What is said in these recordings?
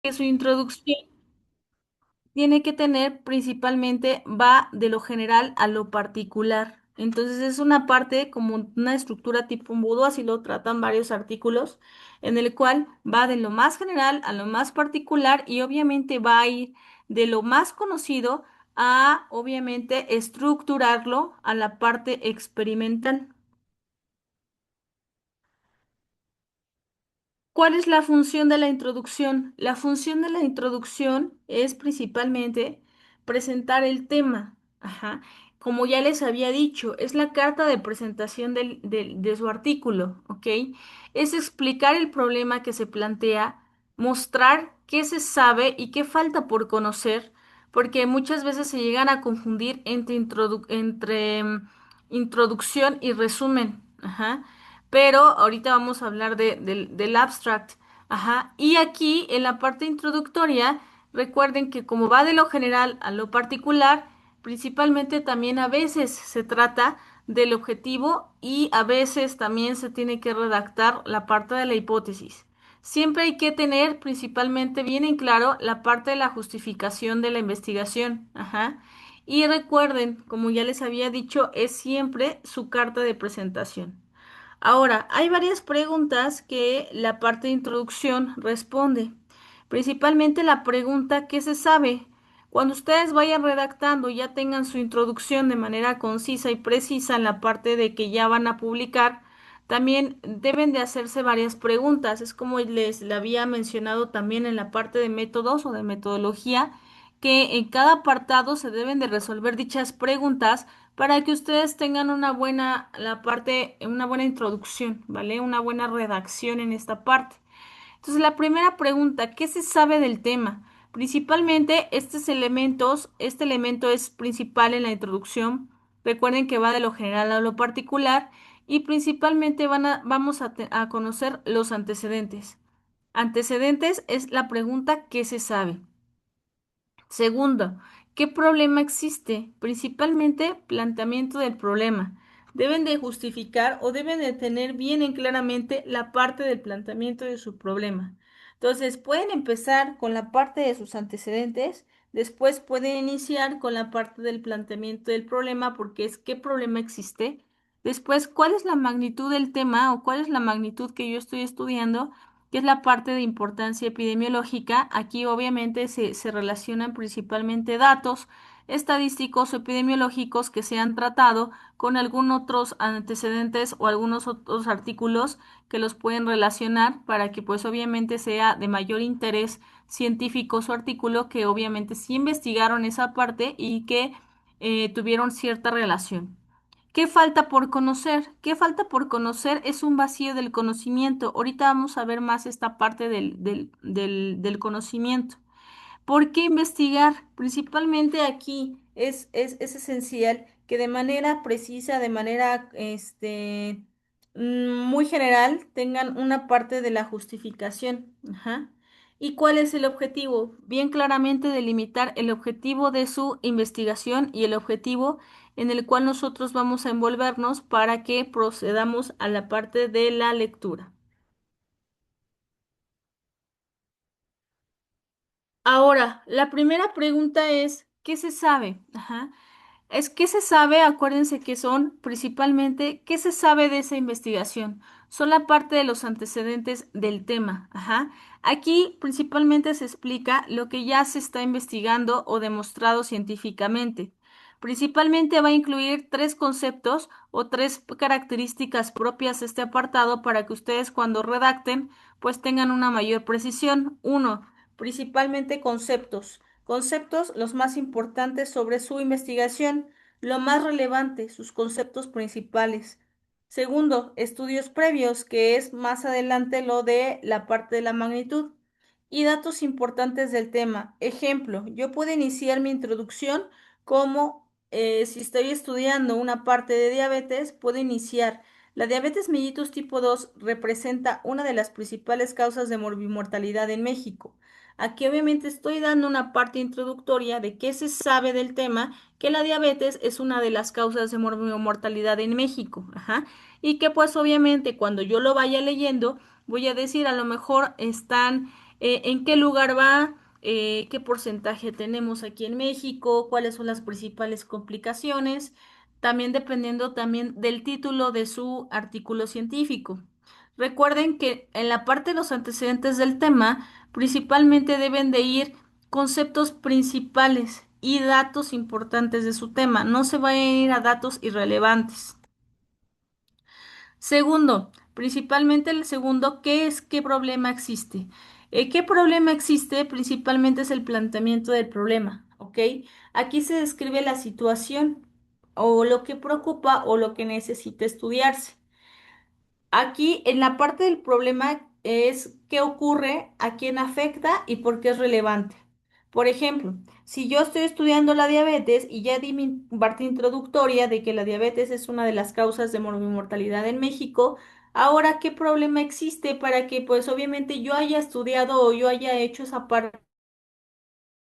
que su introducción tiene que tener principalmente, va de lo general a lo particular. Entonces es una parte como una estructura tipo embudo, así lo tratan varios artículos, en el cual va de lo más general a lo más particular y obviamente va a ir de lo más conocido a obviamente estructurarlo a la parte experimental. ¿Cuál es la función de la introducción? La función de la introducción es principalmente presentar el tema. Ajá. Como ya les había dicho, es la carta de presentación de su artículo, ¿ok? Es explicar el problema que se plantea, mostrar qué se sabe y qué falta por conocer, porque muchas veces se llegan a confundir entre introducción y resumen. Ajá, pero ahorita vamos a hablar del abstract. Ajá. Y aquí en la parte introductoria, recuerden que como va de lo general a lo particular, principalmente también a veces se trata del objetivo y a veces también se tiene que redactar la parte de la hipótesis. Siempre hay que tener principalmente bien en claro la parte de la justificación de la investigación. Ajá. Y recuerden, como ya les había dicho, es siempre su carta de presentación. Ahora, hay varias preguntas que la parte de introducción responde. Principalmente la pregunta ¿qué se sabe? Cuando ustedes vayan redactando y ya tengan su introducción de manera concisa y precisa en la parte de que ya van a publicar, también deben de hacerse varias preguntas. Es como les le había mencionado también en la parte de métodos o de metodología, que en cada apartado se deben de resolver dichas preguntas para que ustedes tengan una buena, la parte, una buena introducción, ¿vale? Una buena redacción en esta parte. Entonces, la primera pregunta, ¿qué se sabe del tema? Principalmente, este elemento es principal en la introducción. Recuerden que va de lo general a lo particular y principalmente vamos a conocer los antecedentes. Antecedentes es la pregunta ¿qué se sabe? Segundo, ¿qué problema existe? Principalmente planteamiento del problema. Deben de justificar o deben de tener bien en claramente la parte del planteamiento de su problema. Entonces, pueden empezar con la parte de sus antecedentes, después pueden iniciar con la parte del planteamiento del problema, porque es qué problema existe. Después, ¿cuál es la magnitud del tema o cuál es la magnitud que yo estoy estudiando? Que es la parte de importancia epidemiológica. Aquí obviamente se relacionan principalmente datos estadísticos o epidemiológicos que se han tratado con algunos otros antecedentes o algunos otros artículos que los pueden relacionar para que pues obviamente sea de mayor interés científico su artículo, que obviamente sí investigaron esa parte y que tuvieron cierta relación. ¿Qué falta por conocer? ¿Qué falta por conocer? Es un vacío del conocimiento. Ahorita vamos a ver más esta parte del conocimiento. ¿Por qué investigar? Principalmente aquí es esencial que de manera precisa, de manera muy general, tengan una parte de la justificación. Ajá. ¿Y cuál es el objetivo? Bien claramente delimitar el objetivo de su investigación y el objetivo en el cual nosotros vamos a envolvernos para que procedamos a la parte de la lectura. Ahora, la primera pregunta es, ¿qué se sabe? Ajá. Es que se sabe, acuérdense que son principalmente, ¿qué se sabe de esa investigación? Son la parte de los antecedentes del tema. Ajá. Aquí principalmente se explica lo que ya se está investigando o demostrado científicamente. Principalmente va a incluir tres conceptos o tres características propias de este apartado para que ustedes cuando redacten pues tengan una mayor precisión. Uno, principalmente conceptos. Conceptos los más importantes sobre su investigación, lo más relevante, sus conceptos principales. Segundo, estudios previos, que es más adelante lo de la parte de la magnitud. Y datos importantes del tema. Ejemplo, yo puedo iniciar mi introducción como si estoy estudiando una parte de diabetes, puedo iniciar. La diabetes mellitus tipo 2 representa una de las principales causas de morbimortalidad en México. Aquí obviamente estoy dando una parte introductoria de qué se sabe del tema, que la diabetes es una de las causas de mortalidad en México. Ajá. Y que pues obviamente cuando yo lo vaya leyendo, voy a decir a lo mejor están en qué lugar va, qué porcentaje tenemos aquí en México, cuáles son las principales complicaciones, también dependiendo también del título de su artículo científico. Recuerden que en la parte de los antecedentes del tema, principalmente deben de ir conceptos principales y datos importantes de su tema. No se vayan a ir a datos irrelevantes. Segundo, principalmente el segundo, ¿qué problema existe? ¿Qué problema existe? Principalmente es el planteamiento del problema, ¿ok? Aquí se describe la situación o lo que preocupa o lo que necesita estudiarse. Aquí en la parte del problema es qué ocurre, a quién afecta y por qué es relevante. Por ejemplo, si yo estoy estudiando la diabetes y ya di mi parte introductoria de que la diabetes es una de las causas de morbimortalidad en México, ahora, ¿qué problema existe para que pues obviamente yo haya estudiado o yo haya hecho esa parte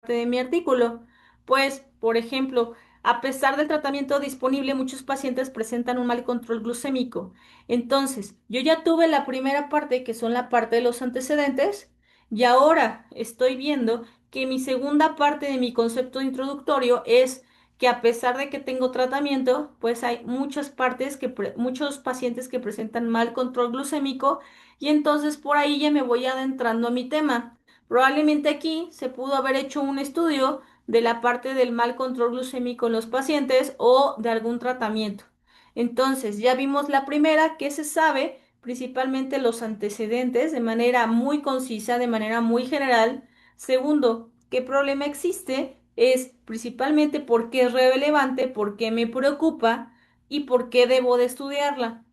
de mi artículo? Pues, por ejemplo, a pesar del tratamiento disponible, muchos pacientes presentan un mal control glucémico. Entonces, yo ya tuve la primera parte, que son la parte de los antecedentes, y ahora estoy viendo que mi segunda parte de mi concepto introductorio es que a pesar de que tengo tratamiento, pues hay muchas partes muchos pacientes que presentan mal control glucémico, y entonces por ahí ya me voy adentrando a mi tema. Probablemente aquí se pudo haber hecho un estudio de la parte del mal control glucémico en los pacientes o de algún tratamiento. Entonces, ya vimos la primera, que se sabe, principalmente los antecedentes, de manera muy concisa, de manera muy general. Segundo, ¿qué problema existe? Es principalmente por qué es relevante, por qué me preocupa y por qué debo de estudiarla.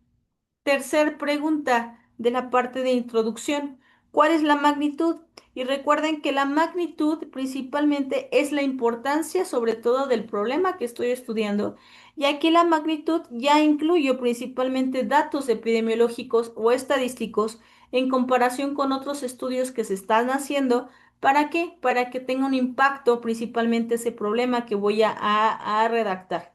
Tercer pregunta de la parte de introducción. ¿Cuál es la magnitud? Y recuerden que la magnitud principalmente es la importancia sobre todo del problema que estoy estudiando. Y aquí la magnitud ya incluye principalmente datos epidemiológicos o estadísticos en comparación con otros estudios que se están haciendo. ¿Para qué? Para que tenga un impacto principalmente ese problema que voy a redactar.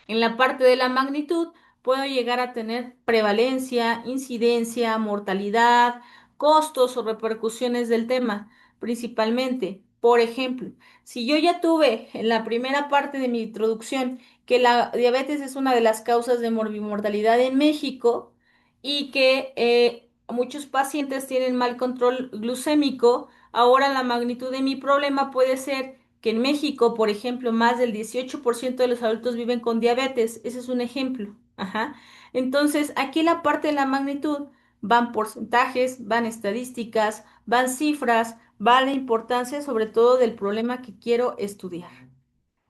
En la parte de la magnitud, puedo llegar a tener prevalencia, incidencia, mortalidad, costos o repercusiones del tema, principalmente. Por ejemplo, si yo ya tuve en la primera parte de mi introducción que la diabetes es una de las causas de morbimortalidad en México y que muchos pacientes tienen mal control glucémico, ahora la magnitud de mi problema puede ser que en México, por ejemplo, más del 18% de los adultos viven con diabetes. Ese es un ejemplo. Ajá. Entonces, aquí la parte de la magnitud van porcentajes, van estadísticas, van cifras, va la importancia sobre todo del problema que quiero estudiar.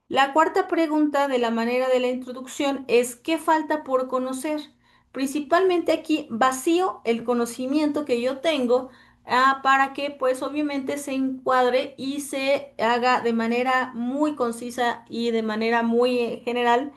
La cuarta pregunta de la manera de la introducción es ¿qué falta por conocer? Principalmente aquí vacío el conocimiento que yo tengo para que pues obviamente se encuadre y se haga de manera muy concisa y de manera muy general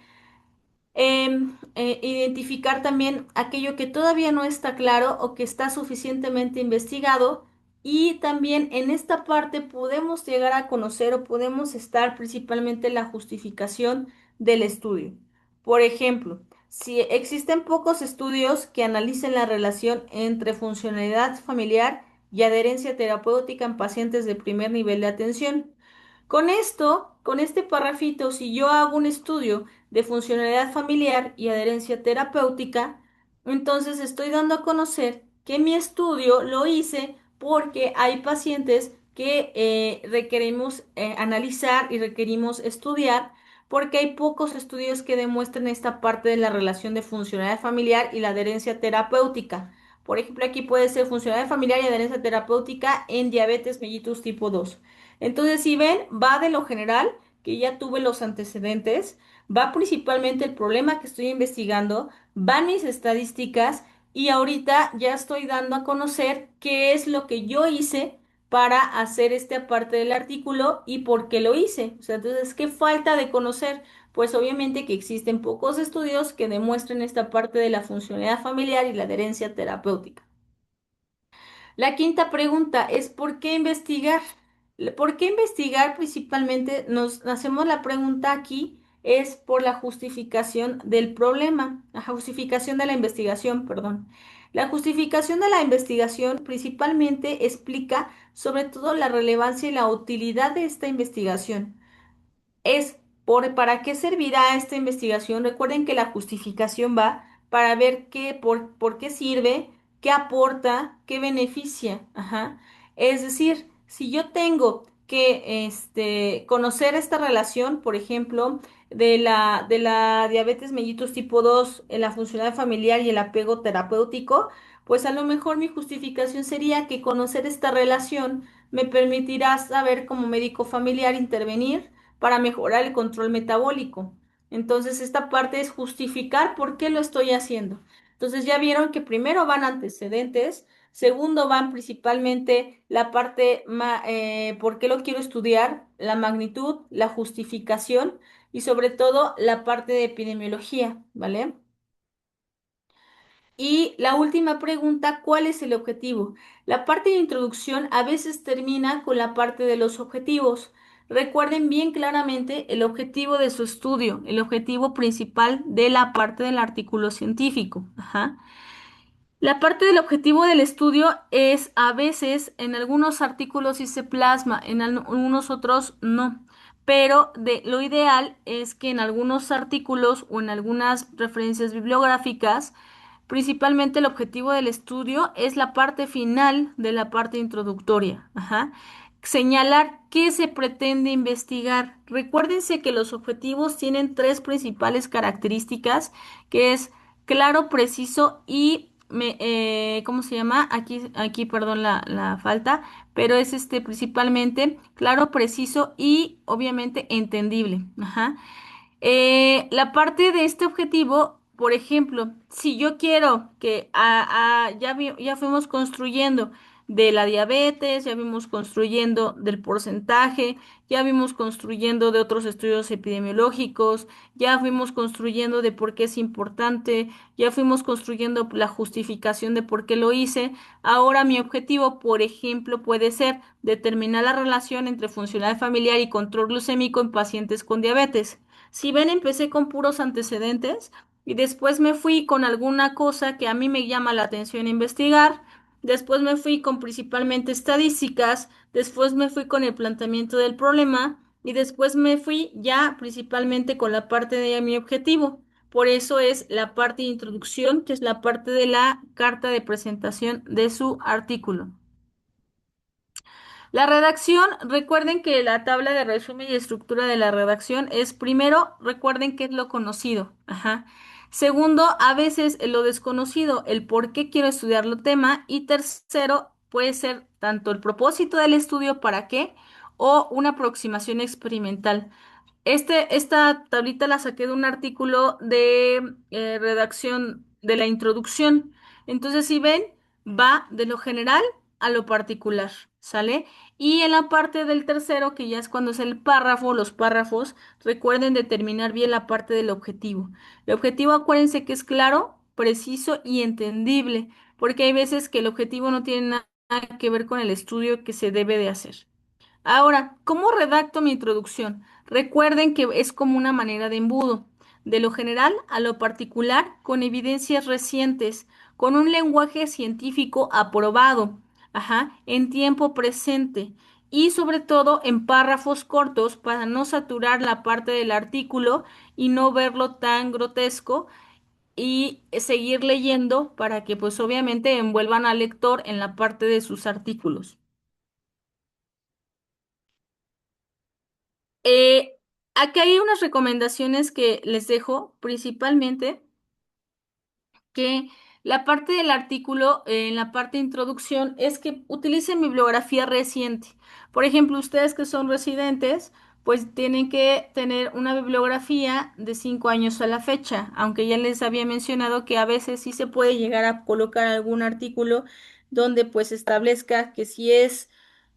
identificar también aquello que todavía no está claro o que está suficientemente investigado y también en esta parte podemos llegar a conocer o podemos estar principalmente en la justificación del estudio. Por ejemplo, si existen pocos estudios que analicen la relación entre funcionalidad familiar y adherencia terapéutica en pacientes de primer nivel de atención. Con esto, con este parrafito, si yo hago un estudio de funcionalidad familiar y adherencia terapéutica, entonces estoy dando a conocer que mi estudio lo hice porque hay pacientes que requerimos analizar y requerimos estudiar porque hay pocos estudios que demuestren esta parte de la relación de funcionalidad familiar y la adherencia terapéutica. Por ejemplo, aquí puede ser funcionalidad familiar y adherencia terapéutica en diabetes mellitus tipo 2. Entonces, si ven, va de lo general, que ya tuve los antecedentes, va principalmente el problema que estoy investigando, van mis estadísticas y ahorita ya estoy dando a conocer qué es lo que yo hice para hacer esta parte del artículo y por qué lo hice. O sea, entonces, ¿qué falta de conocer? Pues obviamente que existen pocos estudios que demuestren esta parte de la funcionalidad familiar y la adherencia terapéutica. La quinta pregunta es ¿por qué investigar? ¿Por qué investigar principalmente? Nos hacemos la pregunta aquí, es por la justificación del problema, la justificación de la investigación, perdón. La justificación de la investigación principalmente explica sobre todo la relevancia y la utilidad de esta investigación. Es para qué servirá esta investigación. Recuerden que la justificación va para ver por qué sirve, qué aporta, qué beneficia. Ajá. Es decir, si yo tengo que conocer esta relación, por ejemplo, de la diabetes mellitus tipo 2 en la funcionalidad familiar y el apego terapéutico, pues a lo mejor mi justificación sería que conocer esta relación me permitirá saber como médico familiar intervenir para mejorar el control metabólico. Entonces, esta parte es justificar por qué lo estoy haciendo. Entonces, ya vieron que primero van antecedentes, segundo van principalmente la parte, por qué lo quiero estudiar, la magnitud, la justificación y sobre todo la parte de epidemiología, ¿vale? Y la última pregunta, ¿cuál es el objetivo? La parte de introducción a veces termina con la parte de los objetivos. Recuerden bien claramente el objetivo de su estudio, el objetivo principal de la parte del artículo científico. Ajá. La parte del objetivo del estudio es a veces en algunos artículos sí se plasma, en algunos otros no. Pero lo ideal es que en algunos artículos o en algunas referencias bibliográficas, principalmente el objetivo del estudio es la parte final de la parte introductoria. Ajá. Señalar qué se pretende investigar. Recuérdense que los objetivos tienen tres principales características, que es claro, preciso y ¿cómo se llama? Aquí, perdón, la falta, pero es principalmente claro, preciso y obviamente entendible. Ajá. La parte de este objetivo, por ejemplo, si yo quiero que ya fuimos construyendo de la diabetes, ya vimos construyendo del porcentaje, ya vimos construyendo de otros estudios epidemiológicos, ya fuimos construyendo de por qué es importante, ya fuimos construyendo la justificación de por qué lo hice. Ahora mi objetivo, por ejemplo, puede ser determinar la relación entre funcionalidad familiar y control glucémico en pacientes con diabetes. Si ven, empecé con puros antecedentes y después me fui con alguna cosa que a mí me llama la atención investigar. Después me fui con principalmente estadísticas, después me fui con el planteamiento del problema y después me fui ya principalmente con la parte de mi objetivo. Por eso es la parte de introducción, que es la parte de la carta de presentación de su artículo. La redacción, recuerden que la tabla de resumen y estructura de la redacción es primero, recuerden qué es lo conocido. Ajá. Segundo, a veces lo desconocido, el por qué quiero estudiar el tema. Y tercero, puede ser tanto el propósito del estudio, para qué, o una aproximación experimental. Esta tablita la saqué de un artículo de redacción de la introducción. Entonces, si ven, va de lo general a lo particular, ¿sale? Y en la parte del tercero, que ya es cuando es el párrafo, los párrafos, recuerden determinar bien la parte del objetivo. El objetivo, acuérdense que es claro, preciso y entendible, porque hay veces que el objetivo no tiene nada que ver con el estudio que se debe de hacer. Ahora, ¿cómo redacto mi introducción? Recuerden que es como una manera de embudo, de lo general a lo particular, con evidencias recientes, con un lenguaje científico aprobado, ajá, en tiempo presente y sobre todo en párrafos cortos para no saturar la parte del artículo y no verlo tan grotesco y seguir leyendo para que pues obviamente envuelvan al lector en la parte de sus artículos. Eh, Aquí hay unas recomendaciones que les dejo, principalmente que la parte del artículo, en la parte de introducción, es que utilicen bibliografía reciente. Por ejemplo, ustedes que son residentes, pues tienen que tener una bibliografía de 5 años a la fecha, aunque ya les había mencionado que a veces sí se puede llegar a colocar algún artículo donde pues establezca que si es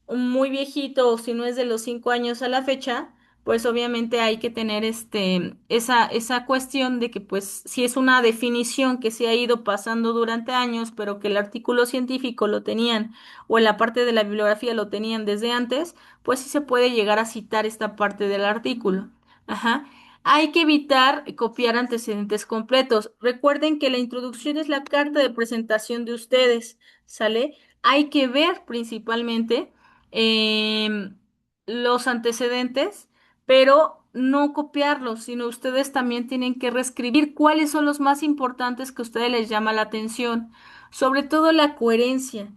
muy viejito o si no es de los 5 años a la fecha, pues obviamente hay que tener esa cuestión de que pues si es una definición que se ha ido pasando durante años, pero que el artículo científico lo tenían o en la parte de la bibliografía lo tenían desde antes, pues sí se puede llegar a citar esta parte del artículo. Ajá. Hay que evitar copiar antecedentes completos. Recuerden que la introducción es la carta de presentación de ustedes, ¿sale? Hay que ver principalmente em, los antecedentes, pero no copiarlos, sino ustedes también tienen que reescribir cuáles son los más importantes que a ustedes les llama la atención. Sobre todo la coherencia.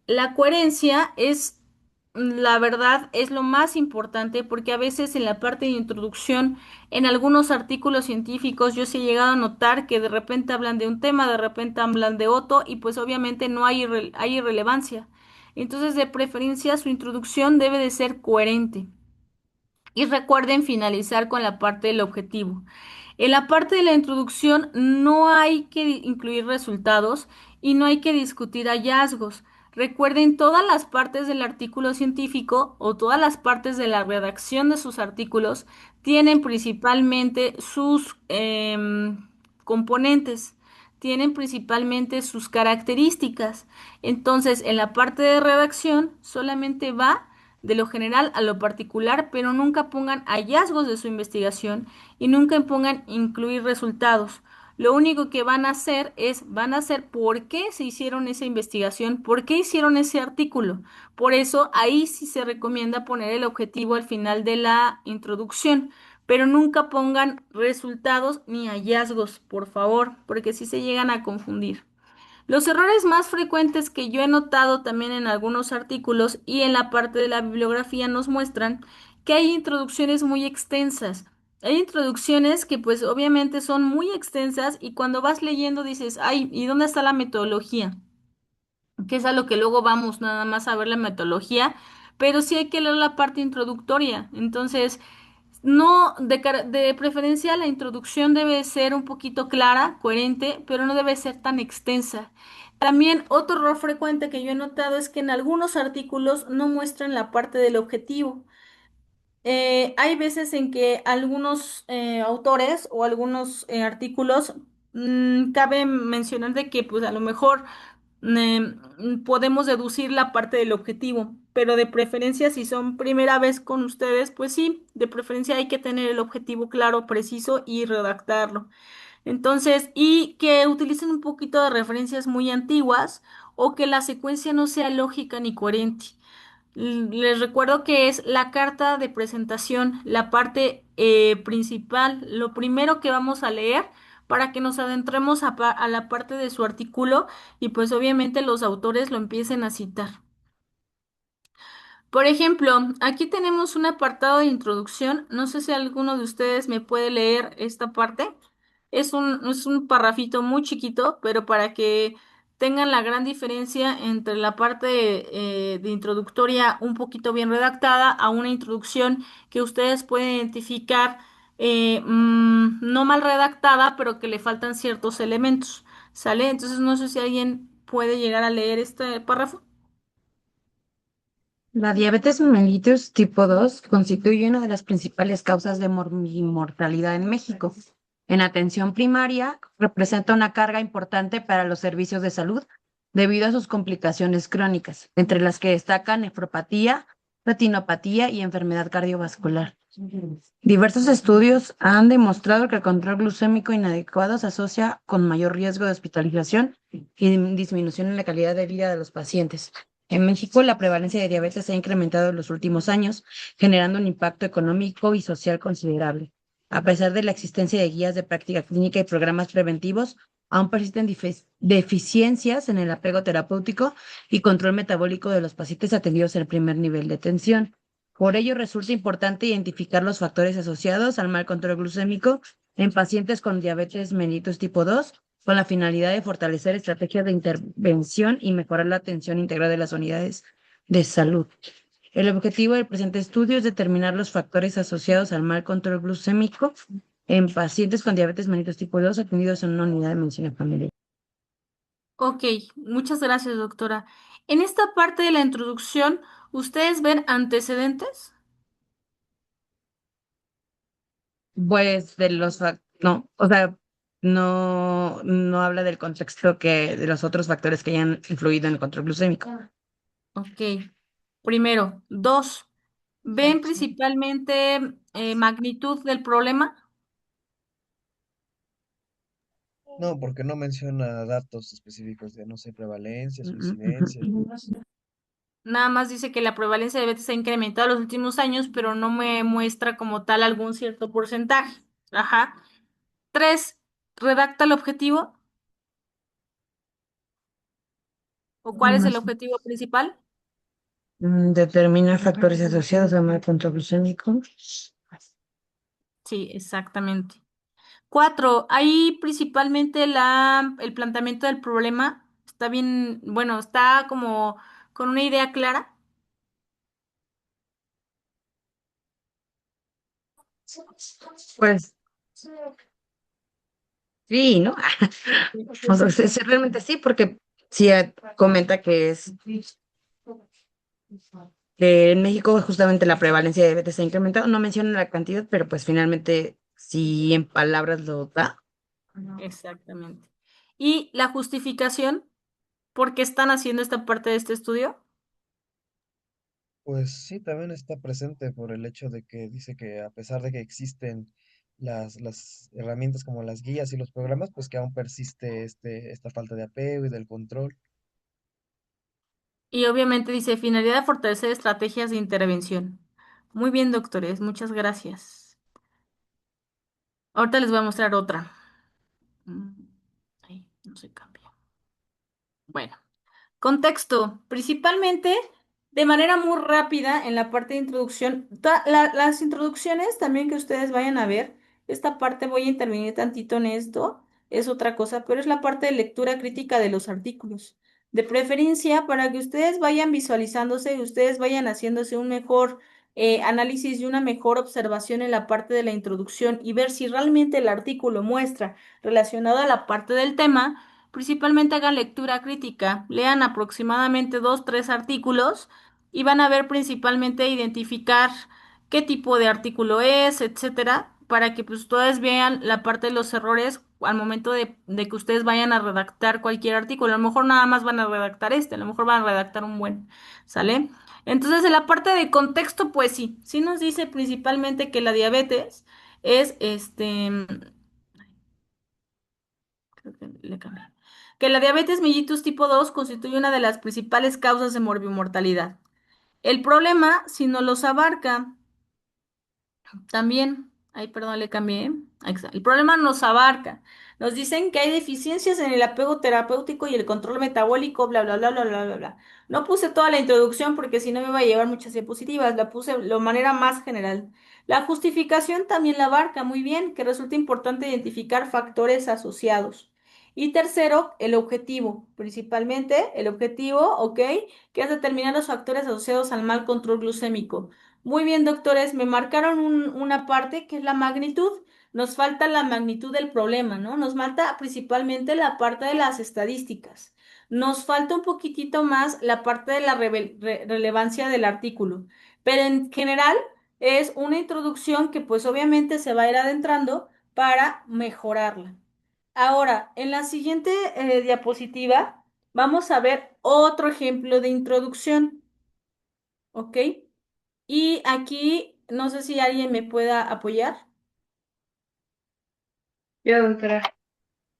La coherencia es, la verdad, es lo más importante porque a veces en la parte de introducción, en algunos artículos científicos, yo sí he llegado a notar que de repente hablan de un tema, de repente hablan de otro y pues obviamente no hay, hay irrelevancia. Entonces, de preferencia, su introducción debe de ser coherente. Y recuerden finalizar con la parte del objetivo. En la parte de la introducción no hay que incluir resultados y no hay que discutir hallazgos. Recuerden todas las partes del artículo científico o todas las partes de la redacción de sus artículos tienen principalmente sus componentes, tienen principalmente sus características. Entonces, en la parte de redacción solamente va de lo general a lo particular, pero nunca pongan hallazgos de su investigación y nunca pongan incluir resultados. Lo único que van a hacer por qué se hicieron esa investigación, por qué hicieron ese artículo. Por eso ahí sí se recomienda poner el objetivo al final de la introducción, pero nunca pongan resultados ni hallazgos, por favor, porque sí se llegan a confundir. Los errores más frecuentes que yo he notado también en algunos artículos y en la parte de la bibliografía nos muestran que hay introducciones muy extensas. Hay introducciones que pues obviamente son muy extensas y cuando vas leyendo dices, ay, ¿y dónde está la metodología? Que es a lo que luego vamos nada más a ver la metodología, pero sí hay que leer la parte introductoria. Entonces, no, de preferencia la introducción debe ser un poquito clara, coherente, pero no debe ser tan extensa. También otro error frecuente que yo he notado es que en algunos artículos no muestran la parte del objetivo. Hay veces en que algunos autores o algunos artículos cabe mencionar de que pues a lo mejor podemos deducir la parte del objetivo, pero de preferencia si son primera vez con ustedes, pues sí, de preferencia hay que tener el objetivo claro, preciso y redactarlo. Entonces, y que utilicen un poquito de referencias muy antiguas o que la secuencia no sea lógica ni coherente. Les recuerdo que es la carta de presentación, la parte principal, lo primero que vamos a leer para que nos adentremos a la parte de su artículo y pues obviamente los autores lo empiecen a citar. Por ejemplo, aquí tenemos un apartado de introducción. No sé si alguno de ustedes me puede leer esta parte. Es un parrafito muy chiquito, pero para que tengan la gran diferencia entre la parte de introductoria un poquito bien redactada a una introducción que ustedes pueden identificar no mal redactada, pero que le faltan ciertos elementos. ¿Sale? Entonces no sé si alguien puede llegar a leer este párrafo. La diabetes mellitus tipo 2 constituye una de las principales causas de mortalidad en México. En atención primaria, representa una carga importante para los servicios de salud debido a sus complicaciones crónicas, entre las que destacan nefropatía, retinopatía y enfermedad cardiovascular. Diversos estudios han demostrado que el control glucémico inadecuado se asocia con mayor riesgo de hospitalización y disminución en la calidad de vida de los pacientes. En México, la prevalencia de diabetes se ha incrementado en los últimos años, generando un impacto económico y social considerable. A pesar de la existencia de guías de práctica clínica y programas preventivos, aún persisten deficiencias en el apego terapéutico y control metabólico de los pacientes atendidos en el primer nivel de atención. Por ello, resulta importante identificar los factores asociados al mal control glucémico en pacientes con diabetes mellitus tipo 2, con la finalidad de fortalecer estrategias de intervención y mejorar la atención integral de las unidades de salud. El objetivo del presente estudio es determinar los factores asociados al mal control glucémico en pacientes con diabetes mellitus tipo 2 atendidos en una unidad de medicina familiar. Ok, muchas gracias, doctora. En esta parte de la introducción, ¿ustedes ven antecedentes? Pues de los no, o sea, no habla del contexto que de los otros factores que hayan influido en el control glucémico. Ok, primero. Dos, ¿ven principalmente magnitud del problema? No, porque no menciona datos específicos de, no sé, prevalencias o Mm, incidencias. Nada más dice que la prevalencia de diabetes ha incrementado en los últimos años, pero no me muestra como tal algún cierto porcentaje. Ajá. Tres, redacta el objetivo o cuál es el ujú. objetivo principal. Determina factores asociados a mal control glucémico. Sí, exactamente. Cuatro, ahí principalmente el planteamiento del problema está bien, bueno, está como con una idea clara. Pues sí, ¿no? O sea, sí, sí, realmente sí, porque sí comenta que es que en México justamente la prevalencia de diabetes ha incrementado. No menciona la cantidad, pero pues finalmente sí en palabras lo da. Exactamente. Y la justificación, ¿por qué están haciendo esta parte de este estudio? Pues sí, también está presente por el hecho de que dice que a pesar de que existen las herramientas como las guías y los programas, pues que aún persiste esta falta de apego y del control. Y obviamente dice finalidad de fortalecer estrategias de intervención. Muy bien, doctores, muchas gracias. Ahorita les voy a mostrar otra. Mm, Ay, no se cambia. Bueno. Contexto, principalmente de manera muy rápida en la parte de introducción. Las introducciones también que ustedes vayan a ver, esta parte voy a intervenir tantito en esto, es otra cosa, pero es la parte de lectura crítica de los artículos. De preferencia para que ustedes vayan visualizándose y ustedes vayan haciéndose un mejor análisis y una mejor observación en la parte de la introducción y ver si realmente el artículo muestra relacionado a la parte del tema. Principalmente hagan lectura crítica, lean aproximadamente dos, tres artículos y van a ver principalmente identificar qué tipo de artículo es, etcétera, para que pues ustedes vean la parte de los errores al momento de que ustedes vayan a redactar cualquier artículo. A lo mejor nada más van a redactar este, a lo mejor van a redactar un buen, ¿sale? Entonces, en la parte de contexto, pues sí, sí nos dice principalmente que la diabetes es creo que le cambié. Que la diabetes mellitus tipo 2 constituye una de las principales causas de morbimortalidad. El problema, si no los abarca, también, ay, perdón, le cambié. Ahí está. El problema nos abarca. Nos dicen que hay deficiencias en el apego terapéutico y el control metabólico, bla, bla, bla, bla, bla, bla, bla. No puse toda la introducción porque si no me va a llevar muchas diapositivas, la puse de manera más general. La justificación también la abarca muy bien, que resulta importante identificar factores asociados. Y tercero, el objetivo, principalmente el objetivo, ¿ok? Que es determinar los factores asociados al mal control glucémico. Muy bien, doctores, me marcaron una parte que es la magnitud. Nos falta la magnitud del problema, ¿no? Nos falta principalmente la parte de las estadísticas. Nos falta un poquitito más la parte de la relevancia del artículo. Pero en general es una introducción que pues obviamente se va a ir adentrando para mejorarla. Ahora, en la siguiente diapositiva vamos a ver otro ejemplo de introducción, ¿ok? Y aquí, no sé si alguien me pueda apoyar. Yo, doctora.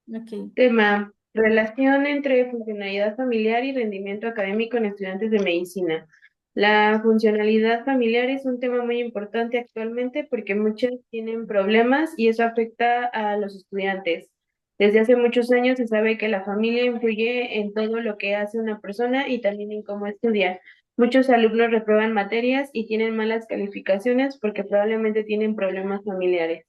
Ok. Tema: relación entre funcionalidad familiar y rendimiento académico en estudiantes de medicina. La funcionalidad familiar es un tema muy importante actualmente porque muchos tienen problemas y eso afecta a los estudiantes. Desde hace muchos años se sabe que la familia influye en todo lo que hace una persona y también en cómo estudia. Muchos alumnos reprueban materias y tienen malas calificaciones porque probablemente tienen problemas familiares.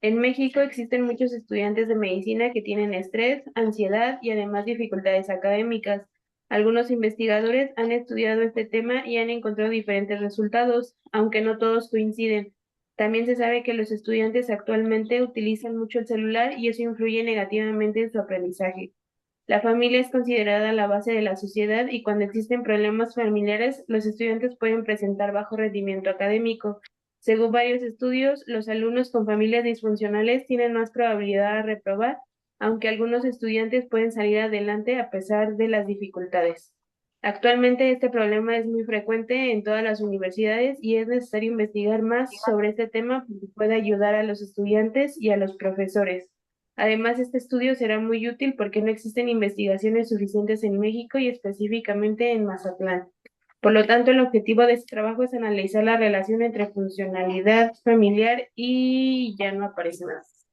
En México existen muchos estudiantes de medicina que tienen estrés, ansiedad y además dificultades académicas. Algunos investigadores han estudiado este tema y han encontrado diferentes resultados, aunque no todos coinciden. También se sabe que los estudiantes actualmente utilizan mucho el celular y eso influye negativamente en su aprendizaje. La familia es considerada la base de la sociedad y cuando existen problemas familiares, los estudiantes pueden presentar bajo rendimiento académico. Según varios estudios, los alumnos con familias disfuncionales tienen más probabilidad de reprobar, aunque algunos estudiantes pueden salir adelante a pesar de las dificultades. Actualmente este problema es muy frecuente en todas las universidades y es necesario investigar más sobre este tema porque puede ayudar a los estudiantes y a los profesores. Además, este estudio será muy útil porque no existen investigaciones suficientes en México y específicamente en Mazatlán. Por lo tanto, el objetivo de este trabajo es analizar la relación entre funcionalidad familiar y ya no aparece más.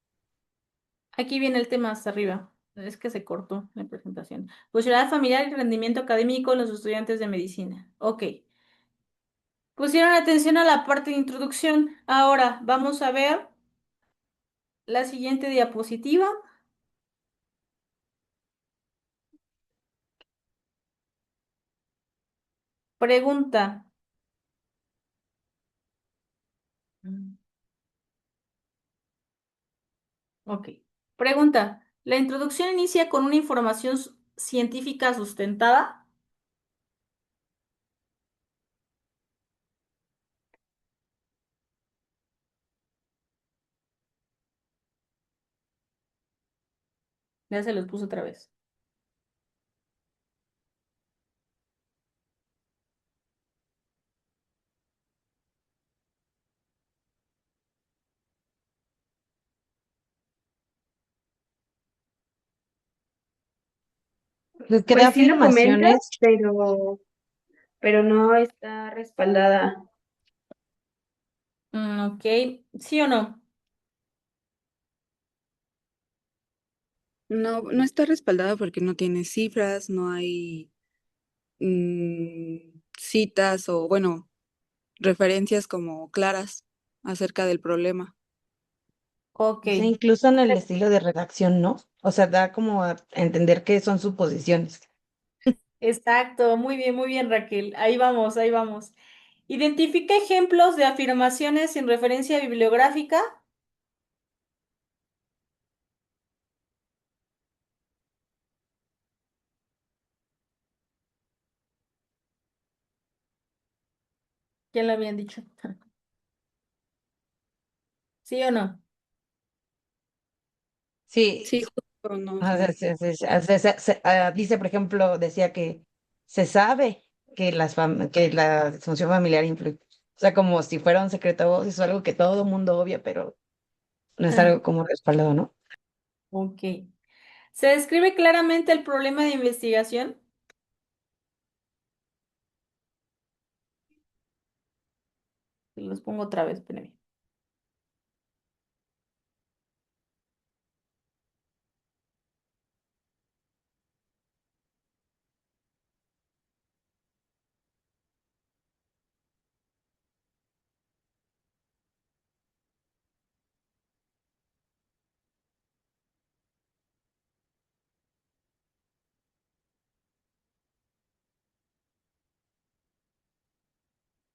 Aquí viene el tema hasta arriba. Es que se cortó la presentación. Funcionalidad familiar y rendimiento académico de los estudiantes de medicina. Ok. Pusieron atención a la parte de introducción. Ahora vamos a ver la siguiente diapositiva. Pregunta. Mm, Ok. Pregunta. ¿La introducción inicia con una información científica sustentada? Ya se los puse otra vez. Les queda Pues sí lo comenta, afirmaciones. pero no está respaldada. Ok. ¿Sí o no? No, no está respaldada porque no tiene cifras, no hay citas o, bueno, referencias como claras acerca del problema. Ok. O sea, incluso en el estilo de redacción, ¿no? O sea, da como a entender que son suposiciones. Exacto. Muy bien, Raquel. Ahí vamos, ahí vamos. Identifica ejemplos de afirmaciones sin referencia bibliográfica. ¿Quién lo habían dicho? ¿Sí o no? Sí, Sí, justo no. o sea, dice, por ejemplo, decía que se sabe que, que la disfunción familiar influye. O sea, como si fuera un secreto a voces, es algo que todo mundo obvia, pero no es algo como respaldado, ¿no? Ok. ¿Se describe claramente el problema de investigación? Los pongo otra vez, espérame.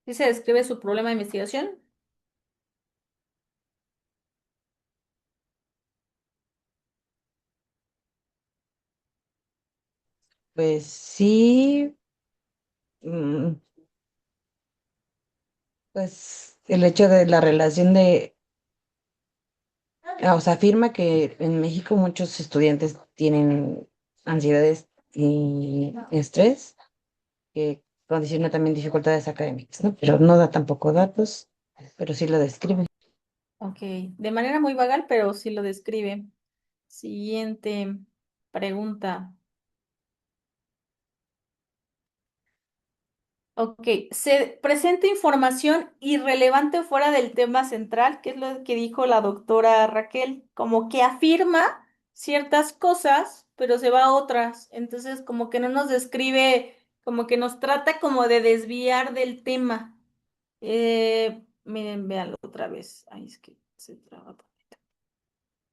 ¿Sí se describe su problema de investigación? Pues sí, mm, pues el hecho de la relación o sea, afirma que en México muchos estudiantes tienen ansiedades y estrés que condiciona también dificultades académicas, ¿no? Pero no da tampoco datos, pero sí lo describe. Ok. De manera muy vagal, pero sí lo describe. Siguiente pregunta. Ok, se presenta información irrelevante fuera del tema central, que es lo que dijo la doctora Raquel, como que afirma ciertas cosas, pero se va a otras. Entonces, como que no nos describe, como que nos trata como de desviar del tema. Miren, véanlo otra vez. Ay, es que se traba tantito.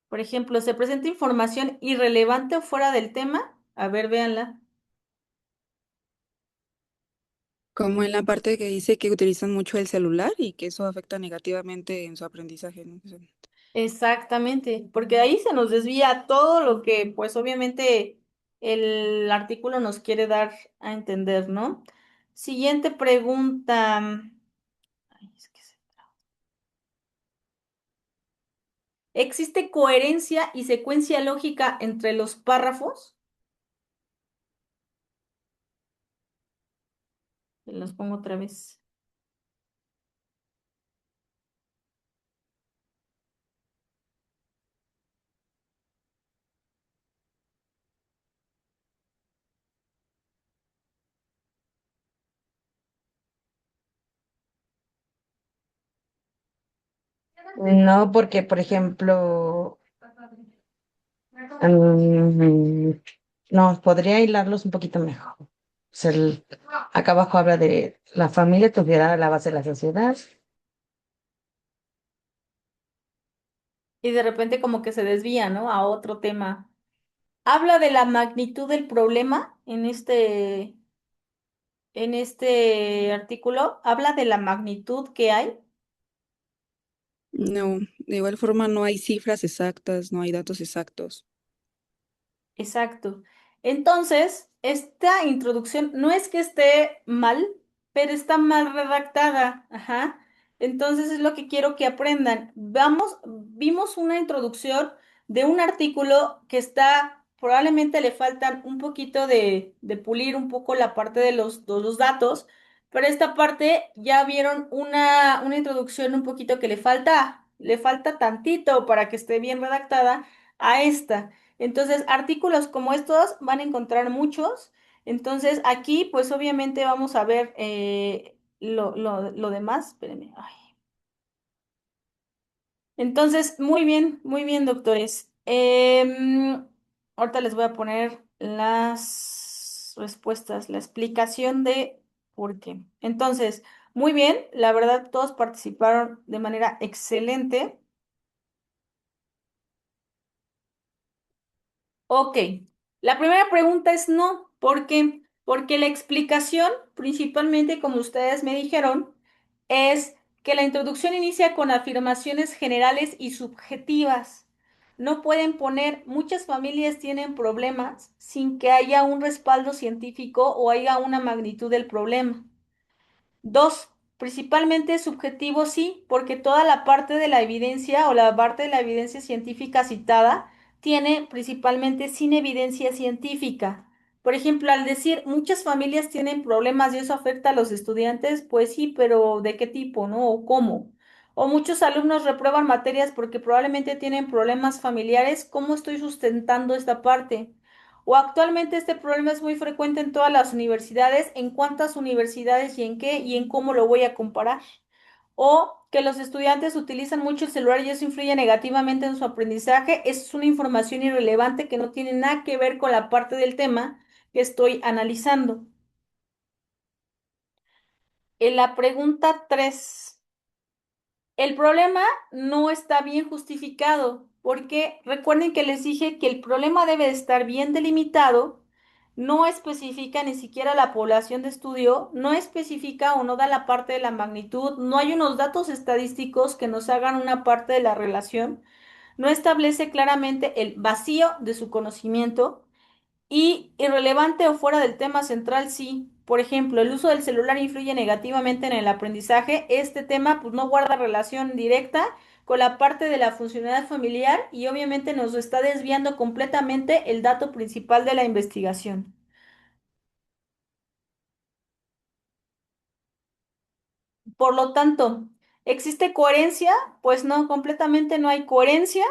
Por ejemplo, se presenta información irrelevante o fuera del tema. A ver, véanla. Como en la parte que dice que utilizan mucho el celular y que eso afecta negativamente en su aprendizaje, ¿no? Exactamente, porque de ahí se nos desvía todo lo que, pues obviamente, el artículo nos quiere dar a entender, ¿no? Siguiente pregunta. Ay, es que ¿existe coherencia y secuencia lógica entre los párrafos? Los pongo otra vez. No, porque, por ejemplo, mm, no, podría hilarlos un poquito mejor. O sea, acá abajo habla de la familia tuviera la base de la sociedad. Y de repente como que se desvía, ¿no? A otro tema. Habla de la magnitud del problema en este artículo. Habla de la magnitud que hay. No, de igual forma no hay cifras exactas, no hay datos exactos. Exacto. Entonces, esta introducción no es que esté mal, pero está mal redactada. Ajá. Entonces es lo que quiero que aprendan. Vimos una introducción de un artículo que está, probablemente le faltan un poquito de pulir un poco la parte de los datos, pero esta parte ya vieron una introducción un poquito que le falta tantito para que esté bien redactada a esta. Entonces, artículos como estos van a encontrar muchos. Entonces, aquí, pues obviamente vamos a ver lo demás. Espérenme. Ay. Entonces, muy bien, doctores. Ahorita les voy a poner las respuestas, la explicación de por qué. Entonces, muy bien, la verdad, todos participaron de manera excelente. Ok, la primera pregunta es no. ¿Por qué? Porque la explicación, principalmente como ustedes me dijeron, es que la introducción inicia con afirmaciones generales y subjetivas. No pueden poner muchas familias tienen problemas sin que haya un respaldo científico o haya una magnitud del problema. Dos, principalmente subjetivo sí, porque toda la parte de la evidencia o la parte de la evidencia científica citada tiene principalmente sin evidencia científica. Por ejemplo, al decir muchas familias tienen problemas y eso afecta a los estudiantes, pues sí, pero ¿de qué tipo, no? ¿O cómo? O muchos alumnos reprueban materias porque probablemente tienen problemas familiares. ¿Cómo estoy sustentando esta parte? O actualmente este problema es muy frecuente en todas las universidades, en cuántas universidades y en qué y en cómo lo voy a comparar. O que los estudiantes utilizan mucho el celular y eso influye negativamente en su aprendizaje. Eso es una información irrelevante que no tiene nada que ver con la parte del tema que estoy analizando. En la pregunta 3. El problema no está bien justificado, porque recuerden que les dije que el problema debe de estar bien delimitado, no especifica ni siquiera la población de estudio, no especifica o no da la parte de la magnitud, no hay unos datos estadísticos que nos hagan una parte de la relación, no establece claramente el vacío de su conocimiento. Y irrelevante o fuera del tema central, sí. Por ejemplo, el uso del celular influye negativamente en el aprendizaje. Este tema pues no guarda relación directa con la parte de la funcionalidad familiar y obviamente nos está desviando completamente el dato principal de la investigación. Por lo tanto, ¿existe coherencia? Pues no, completamente no hay coherencia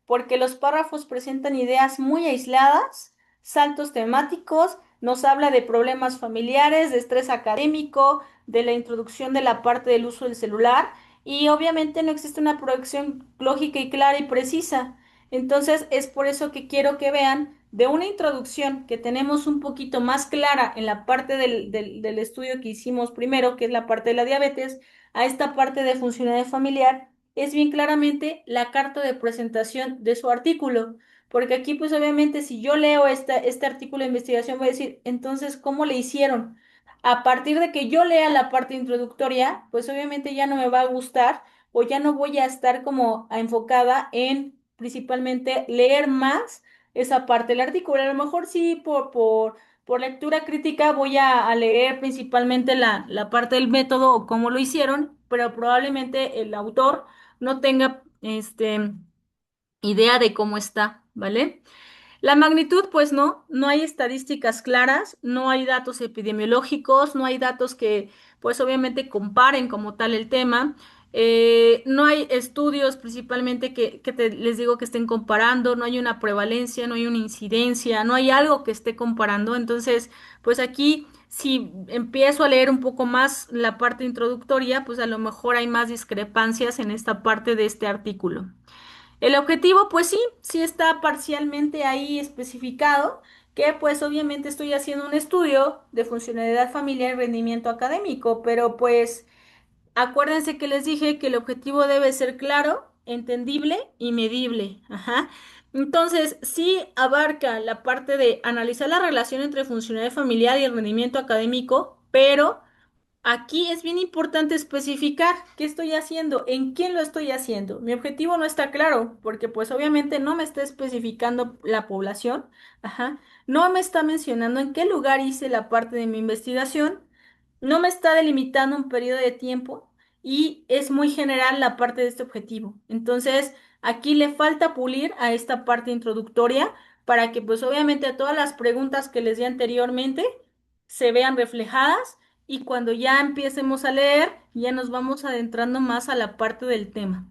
porque los párrafos presentan ideas muy aisladas, saltos temáticos, nos habla de problemas familiares, de estrés académico, de la introducción de la parte del uso del celular y obviamente no existe una proyección lógica y clara y precisa. Entonces es por eso que quiero que vean de una introducción que tenemos un poquito más clara en la parte del estudio que hicimos primero, que es la parte de la diabetes, a esta parte de funcionalidad familiar, es bien claramente la carta de presentación de su artículo. Porque aquí, pues obviamente, si yo leo este artículo de investigación, voy a decir, entonces, ¿cómo le hicieron? A partir de que yo lea la parte introductoria, pues obviamente ya no me va a gustar o ya no voy a estar como enfocada en principalmente leer más esa parte del artículo. A lo mejor sí por lectura crítica voy a leer principalmente la parte del método o cómo lo hicieron, pero probablemente el autor no tenga idea de cómo está, ¿vale? La magnitud, pues no, no hay estadísticas claras, no hay datos epidemiológicos, no hay datos que, pues obviamente comparen como tal el tema. No hay estudios principalmente les digo que estén comparando, no hay una prevalencia, no hay una incidencia, no hay algo que esté comparando. Entonces, pues aquí, si empiezo a leer un poco más la parte introductoria, pues a lo mejor hay más discrepancias en esta parte de este artículo. El objetivo, pues sí, sí está parcialmente ahí especificado, que pues obviamente estoy haciendo un estudio de funcionalidad familiar y rendimiento académico, pero pues acuérdense que les dije que el objetivo debe ser claro, entendible y medible. Ajá. Entonces, sí abarca la parte de analizar la relación entre funcionalidad familiar y el rendimiento académico, pero aquí es bien importante especificar qué estoy haciendo, en quién lo estoy haciendo. Mi objetivo no está claro, porque pues obviamente no me está especificando la población, ajá, no me está mencionando en qué lugar hice la parte de mi investigación, no me está delimitando un periodo de tiempo y es muy general la parte de este objetivo. Entonces, aquí le falta pulir a esta parte introductoria para que pues obviamente todas las preguntas que les di anteriormente se vean reflejadas y cuando ya empiecemos a leer, ya nos vamos adentrando más a la parte del tema.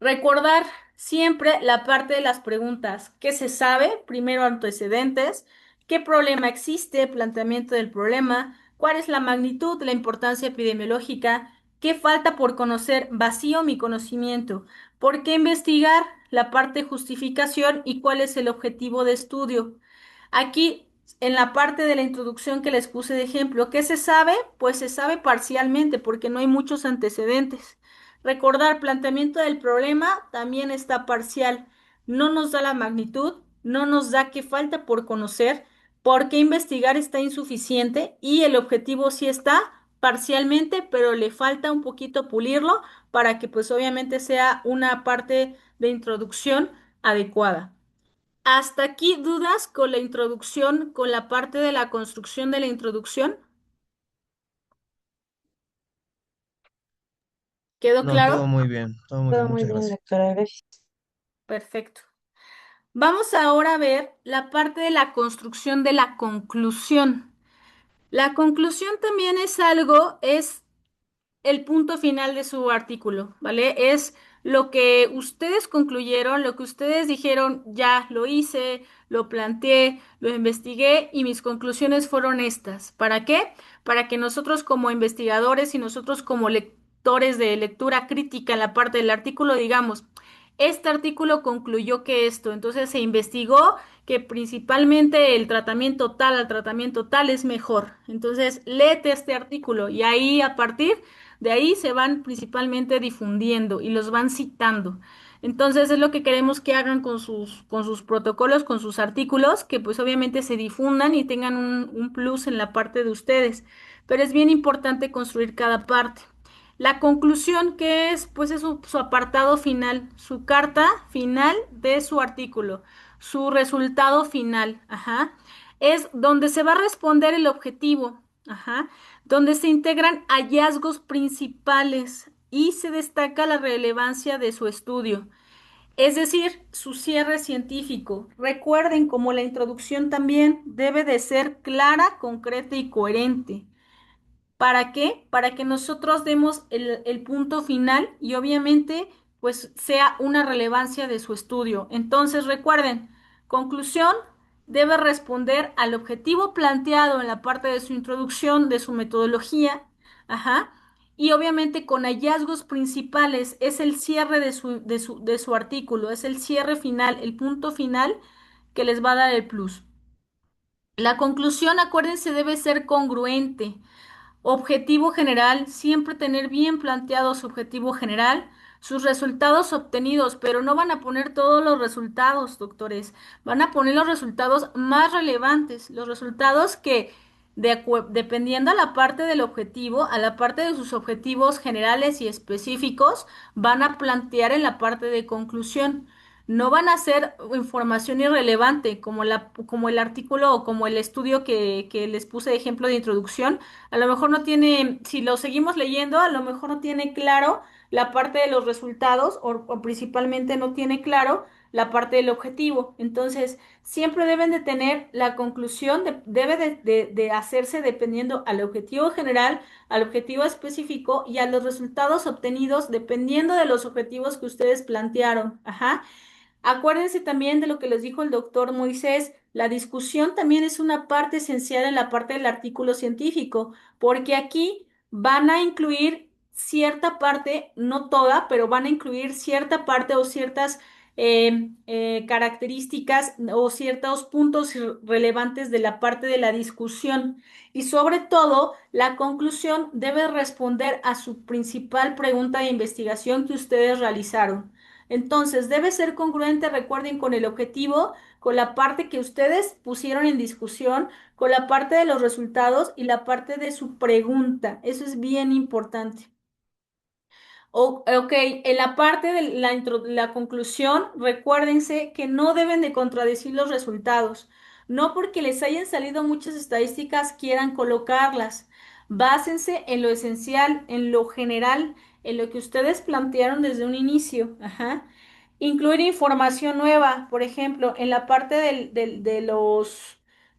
Recordar siempre la parte de las preguntas. ¿Qué se sabe? Primero antecedentes. ¿Qué problema existe? Planteamiento del problema. ¿Cuál es la magnitud, la importancia epidemiológica? ¿Qué falta por conocer? Vacío mi conocimiento. ¿Por qué investigar? La parte de justificación y cuál es el objetivo de estudio. Aquí, en la parte de la introducción que les puse de ejemplo, ¿qué se sabe? Pues se sabe parcialmente porque no hay muchos antecedentes. Recordar, planteamiento del problema también está parcial. No nos da la magnitud, no nos da qué falta por conocer, por qué investigar está insuficiente y el objetivo sí está parcialmente, pero le falta un poquito pulirlo para que pues obviamente sea una parte de introducción adecuada. Hasta aquí dudas con la introducción, con la parte de la construcción de la introducción. ¿Quedó No, claro? todo muy bien, Todo muy muchas bien, gracias. doctora, gracias. Perfecto. Vamos ahora a ver la parte de la construcción de la conclusión. La conclusión también es algo, es el punto final de su artículo, ¿vale? Es lo que ustedes concluyeron, lo que ustedes dijeron, ya lo hice, lo planteé, lo investigué y mis conclusiones fueron estas. ¿Para qué? Para que nosotros como investigadores y nosotros como lectores de lectura crítica en la parte del artículo digamos, este artículo concluyó que esto, entonces se investigó que principalmente el tratamiento tal al tratamiento tal es mejor. Entonces, léete este artículo y ahí a partir de ahí se van principalmente difundiendo y los van citando. Entonces es lo que queremos que hagan con sus protocolos, con sus artículos, que pues obviamente se difundan y tengan un plus en la parte de ustedes. Pero es bien importante construir cada parte. La conclusión que es, pues es su apartado final, su carta final de su artículo, su resultado final, ajá, es donde se va a responder el objetivo, ajá, donde se integran hallazgos principales y se destaca la relevancia de su estudio, es decir, su cierre científico. Recuerden, como la introducción también debe de ser clara, concreta y coherente. ¿Para qué? Para que nosotros demos el punto final y obviamente pues sea una relevancia de su estudio. Entonces recuerden, conclusión, debe responder al objetivo planteado en la parte de su introducción, de su metodología, ajá, y obviamente con hallazgos principales, es el cierre de su artículo, es el cierre final, el punto final que les va a dar el plus. La conclusión, acuérdense, debe ser congruente. Objetivo general, siempre tener bien planteado su objetivo general, sus resultados obtenidos, pero no van a poner todos los resultados, doctores, van a poner los resultados más relevantes, los resultados que, dependiendo a la parte del objetivo, a la parte de sus objetivos generales y específicos, van a plantear en la parte de conclusión. No van a ser información irrelevante como como el artículo o como el estudio que les puse de ejemplo de introducción. A lo mejor no tiene, si lo seguimos leyendo, a lo mejor no tiene claro la parte de los resultados o principalmente no tiene claro la parte del objetivo. Entonces, siempre deben de tener la conclusión, debe de hacerse dependiendo al objetivo general, al objetivo específico y a los resultados obtenidos dependiendo de los objetivos que ustedes plantearon. Ajá. Acuérdense también de lo que les dijo el doctor Moisés, la discusión también es una parte esencial en la parte del artículo científico, porque aquí van a incluir cierta parte, no toda, pero van a incluir cierta parte o ciertas características o ciertos puntos relevantes de la parte de la discusión. Y sobre todo, la conclusión debe responder a su principal pregunta de investigación que ustedes realizaron. Entonces, debe ser congruente, recuerden, con el objetivo, con la parte que ustedes pusieron en discusión, con la parte de los resultados y la parte de su pregunta. Eso es bien importante. Ok, en la parte de la conclusión, recuérdense que no deben de contradecir los resultados. No porque les hayan salido muchas estadísticas quieran colocarlas. Básense en lo esencial, en lo general, en lo que ustedes plantearon desde un inicio. Ajá. Incluir información nueva, por ejemplo, en la parte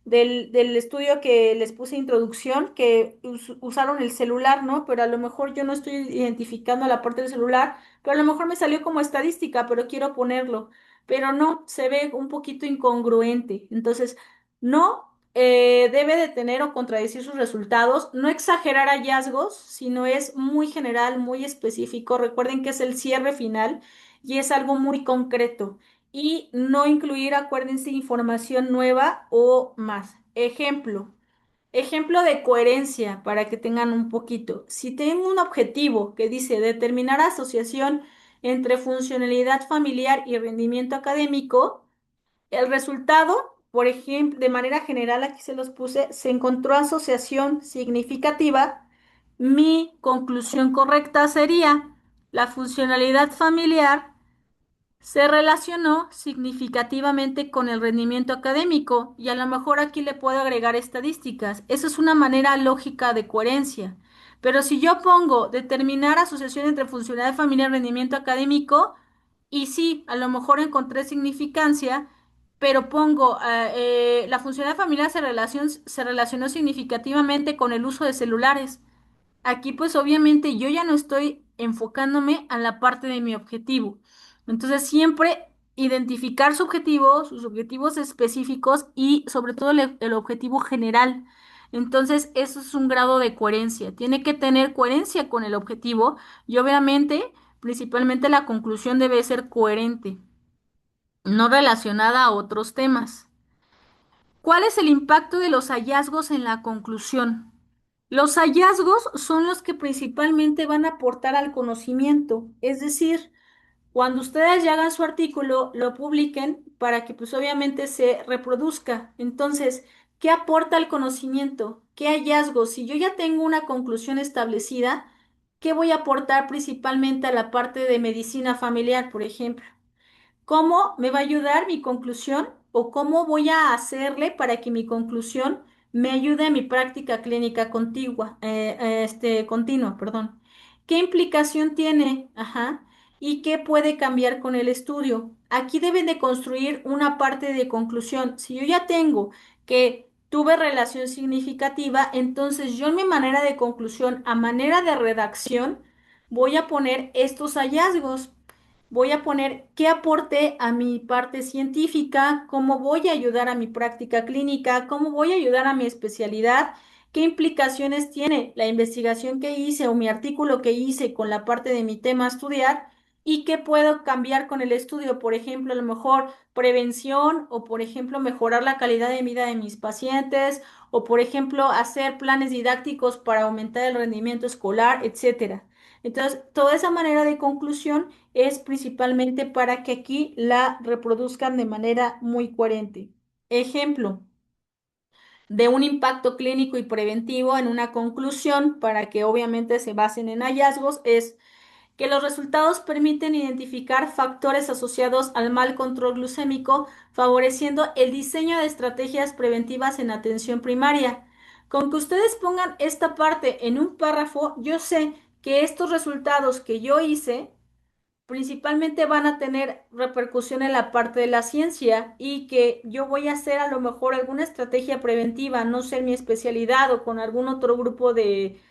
del estudio que les puse introducción, que usaron el celular, ¿no? Pero a lo mejor yo no estoy identificando la parte del celular, pero a lo mejor me salió como estadística, pero quiero ponerlo. Pero no, se ve un poquito incongruente. Entonces, no debe de tener o contradecir sus resultados, no exagerar hallazgos, sino es muy general, muy específico. Recuerden que es el cierre final y es algo muy concreto y no incluir, acuérdense, información nueva o más. Ejemplo de coherencia para que tengan un poquito. Si tengo un objetivo que dice determinar asociación entre funcionalidad familiar y rendimiento académico, el resultado, por ejemplo, de manera general, aquí se los puse, se encontró asociación significativa. Mi conclusión correcta sería la funcionalidad familiar se relacionó significativamente con el rendimiento académico y a lo mejor aquí le puedo agregar estadísticas. Eso es una manera lógica de coherencia. Pero si yo pongo determinar asociación entre funcionalidad familiar y rendimiento académico, y sí, a lo mejor encontré significancia, pero pongo la funcionalidad familiar se relacionó significativamente con el uso de celulares. Aquí pues obviamente yo ya no estoy enfocándome a la parte de mi objetivo. Entonces siempre identificar su objetivo, sus objetivos específicos y sobre todo el objetivo general. Entonces eso es un grado de coherencia. Tiene que tener coherencia con el objetivo y obviamente principalmente la conclusión debe ser coherente, no relacionada a otros temas. ¿Cuál es el impacto de los hallazgos en la conclusión? Los hallazgos son los que principalmente van a aportar al conocimiento, es decir, cuando ustedes ya hagan su artículo, lo publiquen para que pues obviamente se reproduzca. Entonces, ¿qué aporta al conocimiento? ¿Qué hallazgos? Si yo ya tengo una conclusión establecida, ¿qué voy a aportar principalmente a la parte de medicina familiar, por ejemplo? ¿Cómo me va a ayudar mi conclusión o cómo voy a hacerle para que mi conclusión me ayude a mi práctica clínica continua, perdón? ¿Qué implicación tiene? Ajá. ¿Y qué puede cambiar con el estudio? Aquí deben de construir una parte de conclusión. Si yo ya tengo que tuve relación significativa, entonces yo en mi manera de conclusión, a manera de redacción, voy a poner estos hallazgos. Voy a poner qué aporte a mi parte científica, cómo voy a ayudar a mi práctica clínica, cómo voy a ayudar a mi especialidad, qué implicaciones tiene la investigación que hice o mi artículo que hice con la parte de mi tema a estudiar y qué puedo cambiar con el estudio. Por ejemplo, a lo mejor prevención o, por ejemplo, mejorar la calidad de vida de mis pacientes o, por ejemplo, hacer planes didácticos para aumentar el rendimiento escolar, etcétera. Entonces, toda esa manera de conclusión es principalmente para que aquí la reproduzcan de manera muy coherente. Ejemplo de un impacto clínico y preventivo en una conclusión para que obviamente se basen en hallazgos es que los resultados permiten identificar factores asociados al mal control glucémico, favoreciendo el diseño de estrategias preventivas en atención primaria. Con que ustedes pongan esta parte en un párrafo, yo sé que estos resultados que yo hice principalmente van a tener repercusión en la parte de la ciencia y que yo voy a hacer a lo mejor alguna estrategia preventiva, no sé mi especialidad o con algún otro grupo de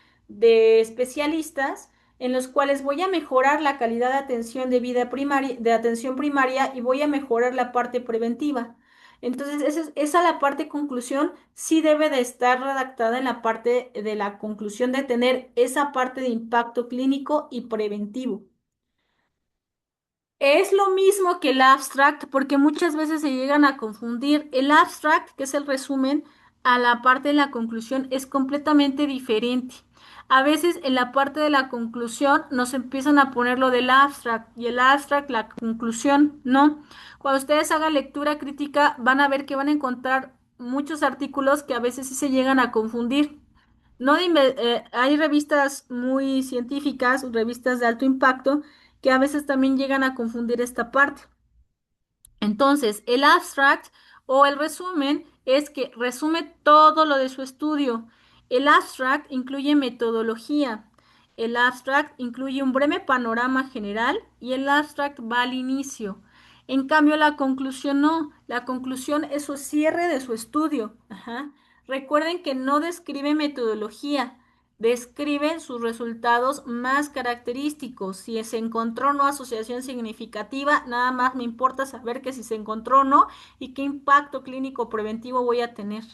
especialistas en los cuales voy a mejorar la calidad de atención de vida primaria, de atención primaria y voy a mejorar la parte preventiva. Entonces, esa la parte conclusión sí debe de estar redactada en la parte de la conclusión de tener esa parte de impacto clínico y preventivo. Es lo mismo que el abstract, porque muchas veces se llegan a confundir. El abstract, que es el resumen, a la parte de la conclusión es completamente diferente. A veces en la parte de la conclusión nos empiezan a poner lo del abstract y el abstract, la conclusión, no. Cuando ustedes hagan lectura crítica van a ver que van a encontrar muchos artículos que a veces sí se llegan a confundir. No de hay revistas muy científicas, revistas de alto impacto, que a veces también llegan a confundir esta parte. Entonces, el abstract o el resumen es que resume todo lo de su estudio. El abstract incluye metodología. El abstract incluye un breve panorama general y el abstract va al inicio. En cambio, la conclusión no. La conclusión es su cierre de su estudio. Ajá. Recuerden que no describe metodología, describe sus resultados más característicos. Si se encontró o no asociación significativa, nada más me importa saber que si se encontró o no y qué impacto clínico preventivo voy a tener.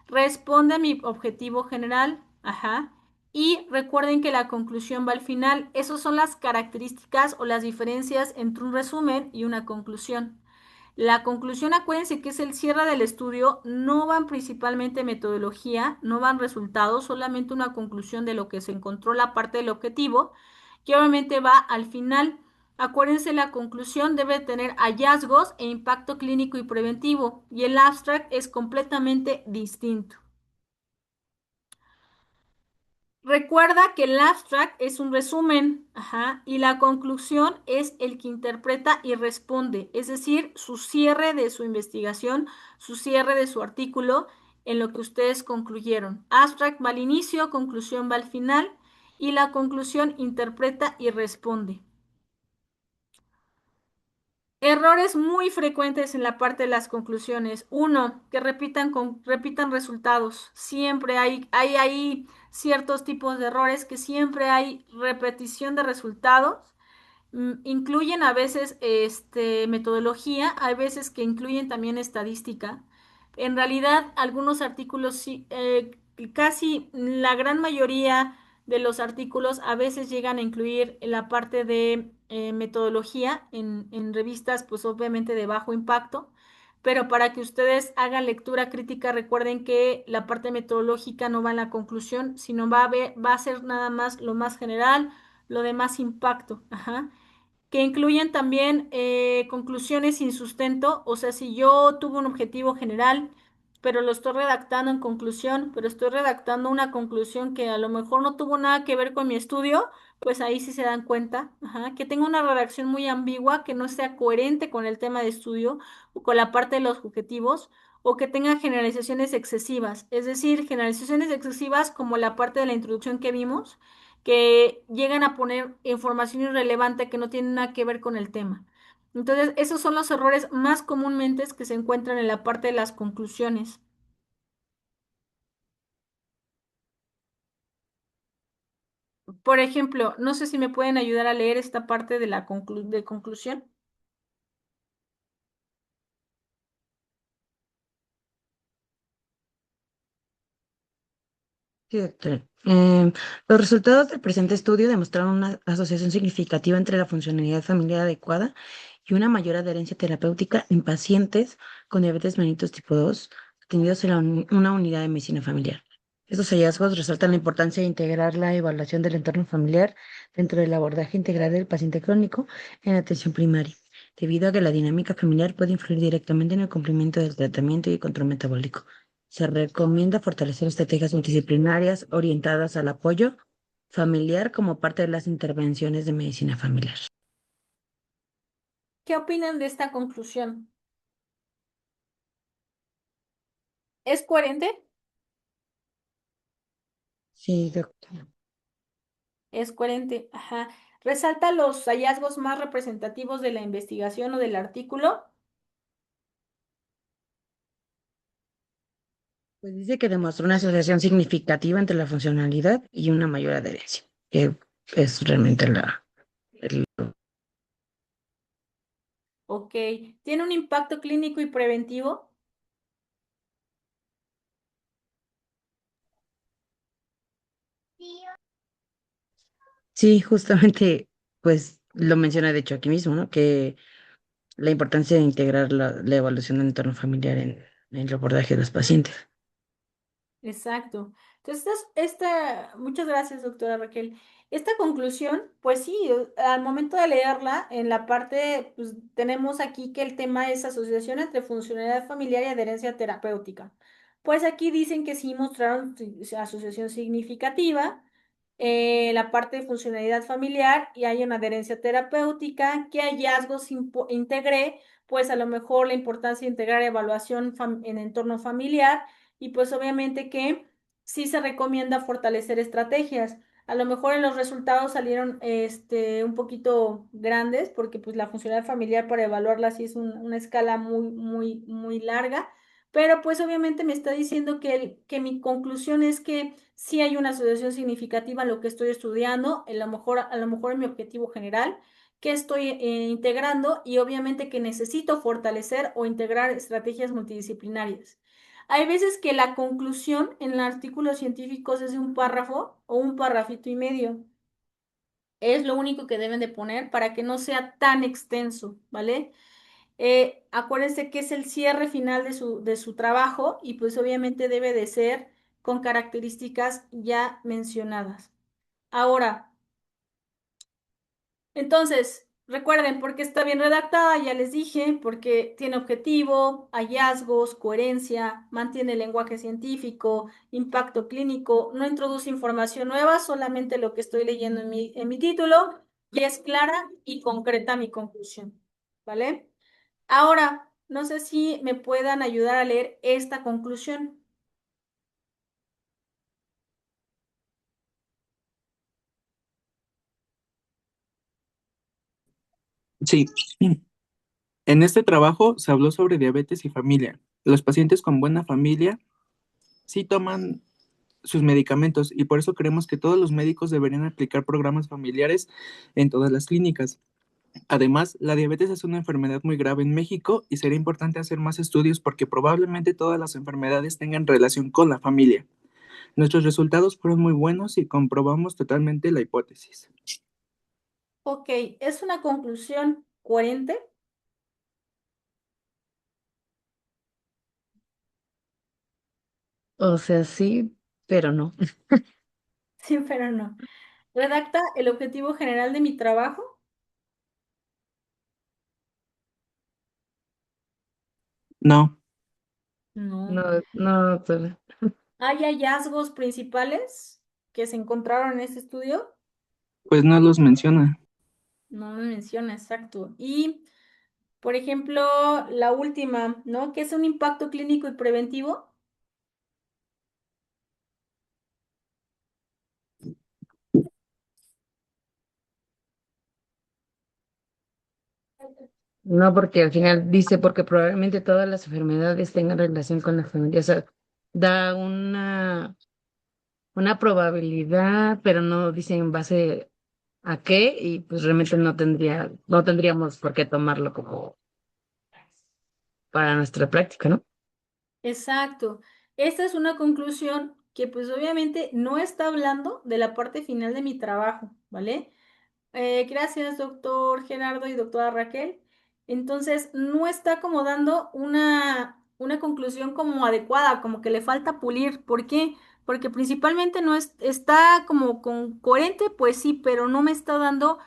Responde a mi objetivo general, ajá. Y recuerden que la conclusión va al final. Esas son las características o las diferencias entre un resumen y una conclusión. La conclusión, acuérdense que es el cierre del estudio, no van principalmente metodología, no van resultados, solamente una conclusión de lo que se encontró la parte del objetivo, que obviamente va al final. Acuérdense, la conclusión debe tener hallazgos e impacto clínico y preventivo, y el abstract es completamente distinto. Recuerda que el abstract es un resumen, ajá, y la conclusión es el que interpreta y responde, es decir, su cierre de su investigación, su cierre de su artículo en lo que ustedes concluyeron. Abstract va al inicio, conclusión va al final y la conclusión interpreta y responde. Errores muy frecuentes en la parte de las conclusiones. Uno, que repitan resultados. Siempre hay ciertos tipos de errores que siempre hay repetición de resultados. Incluyen a veces metodología, hay veces que incluyen también estadística. En realidad, algunos artículos sí, casi la gran mayoría de los artículos a veces llegan a incluir la parte de metodología en revistas, pues obviamente de bajo impacto, pero para que ustedes hagan lectura crítica, recuerden que la parte metodológica no va en la conclusión, sino va a ser nada más lo más general, lo de más impacto. Ajá, que incluyen también conclusiones sin sustento, o sea, si yo tuve un objetivo general, pero lo estoy redactando en conclusión, pero estoy redactando una conclusión que a lo mejor no tuvo nada que ver con mi estudio, pues ahí sí se dan cuenta, ajá, que tenga una redacción muy ambigua, que no sea coherente con el tema de estudio o con la parte de los objetivos, o que tenga generalizaciones excesivas, es decir, generalizaciones excesivas como la parte de la introducción que vimos que llegan a poner información irrelevante que no tiene nada que ver con el tema. Entonces, esos son los errores más comúnmente que se encuentran en la parte de las conclusiones. Por ejemplo, no sé si me pueden ayudar a leer esta parte de la de conclusión. Sí, doctora. Los resultados del presente estudio demostraron una asociación significativa entre la funcionalidad familiar adecuada y una mayor adherencia terapéutica en pacientes con diabetes mellitus tipo 2 atendidos en una unidad de medicina familiar. Estos hallazgos resaltan la importancia de integrar la evaluación del entorno familiar dentro del abordaje integral del paciente crónico en la atención primaria, debido a que la dinámica familiar puede influir directamente en el cumplimiento del tratamiento y el control metabólico. Se recomienda fortalecer estrategias multidisciplinarias orientadas al apoyo familiar como parte de las intervenciones de medicina familiar. ¿Qué opinan de esta conclusión? ¿Es coherente? Sí, doctor. Es coherente, ajá. Resalta los hallazgos más representativos de la investigación o del artículo. Pues dice que demostró una asociación significativa entre la funcionalidad y una mayor adherencia, que es realmente el- Ok. ¿Tiene un impacto clínico y preventivo? Sí, justamente, pues lo menciona de hecho aquí mismo, ¿no? Que la importancia de integrar la evaluación del entorno familiar en el abordaje de los pacientes. Exacto. Entonces, muchas gracias, doctora Raquel. Esta conclusión, pues sí, al momento de leerla, en la parte, pues tenemos aquí que el tema es asociación entre funcionalidad familiar y adherencia terapéutica. Pues aquí dicen que sí mostraron asociación significativa, la parte de funcionalidad familiar y hay una adherencia terapéutica, qué hallazgos integré, pues a lo mejor la importancia de integrar evaluación en entorno familiar y pues obviamente que sí se recomienda fortalecer estrategias. A lo mejor en los resultados salieron un poquito grandes porque pues la funcionalidad familiar para evaluarla sí es una escala muy larga, pero pues obviamente me está diciendo que mi conclusión es que sí hay una asociación significativa en lo que estoy estudiando, a lo mejor en mi objetivo general que estoy integrando y obviamente que necesito fortalecer o integrar estrategias multidisciplinarias. Hay veces que la conclusión en artículos científicos es de un párrafo o un parrafito y medio. Es lo único que deben de poner para que no sea tan extenso, ¿vale? Acuérdense que es el cierre final de su trabajo y pues obviamente debe de ser con características ya mencionadas. Ahora, entonces, recuerden, porque está bien redactada, ya les dije, porque tiene objetivo, hallazgos, coherencia, mantiene el lenguaje científico, impacto clínico, no introduce información nueva, solamente lo que estoy leyendo en mi título, y es clara y concreta mi conclusión, ¿vale? Ahora, no sé si me puedan ayudar a leer esta conclusión. Sí, en este trabajo se habló sobre diabetes y familia. Los pacientes con buena familia sí toman sus medicamentos y por eso creemos que todos los médicos deberían aplicar programas familiares en todas las clínicas. Además, la diabetes es una enfermedad muy grave en México y sería importante hacer más estudios porque probablemente todas las enfermedades tengan relación con la familia. Nuestros resultados fueron muy buenos y comprobamos totalmente la hipótesis. Ok, ¿es una conclusión coherente? O sea, sí, pero no. Sí, pero no. ¿Redacta el objetivo general de mi trabajo? No, No. No, no, doctora. ¿Hay hallazgos principales que se encontraron en este estudio? pues no los menciona. No me menciona, exacto. Y, por ejemplo, la última, ¿no? ¿Qué es un impacto clínico y preventivo? No, porque al final dice, porque probablemente todas las enfermedades tengan relación con la familia. O sea, da una probabilidad, pero no dice en base a qué, y pues realmente no tendríamos por qué tomarlo como para nuestra práctica, ¿no? Exacto. Esta es una conclusión que pues obviamente no está hablando de la parte final de mi trabajo, ¿vale? Gracias, doctor Gerardo y doctora Raquel. Entonces, no está como dando una conclusión como adecuada, como que le falta pulir. ¿Por qué? Porque principalmente no está como coherente, pues sí, pero no me está dando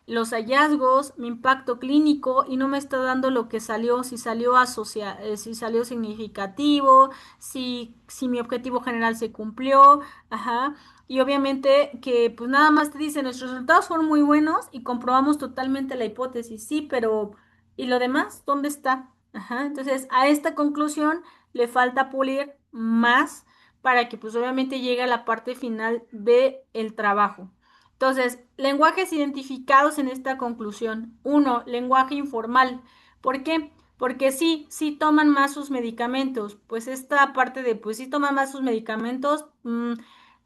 los hallazgos, mi impacto clínico y no me está dando lo que salió, si salió significativo, si mi objetivo general se cumplió, ajá. Y obviamente que pues nada más te dice, nuestros resultados fueron muy buenos y comprobamos totalmente la hipótesis, sí, pero ¿y lo demás? ¿Dónde está? Ajá. Entonces, a esta conclusión le falta pulir más para que pues obviamente llegue a la parte final de el trabajo. Entonces, lenguajes identificados en esta conclusión. Uno, lenguaje informal. ¿Por qué? Porque sí toman más sus medicamentos. Pues esta parte de, pues sí toman más sus medicamentos,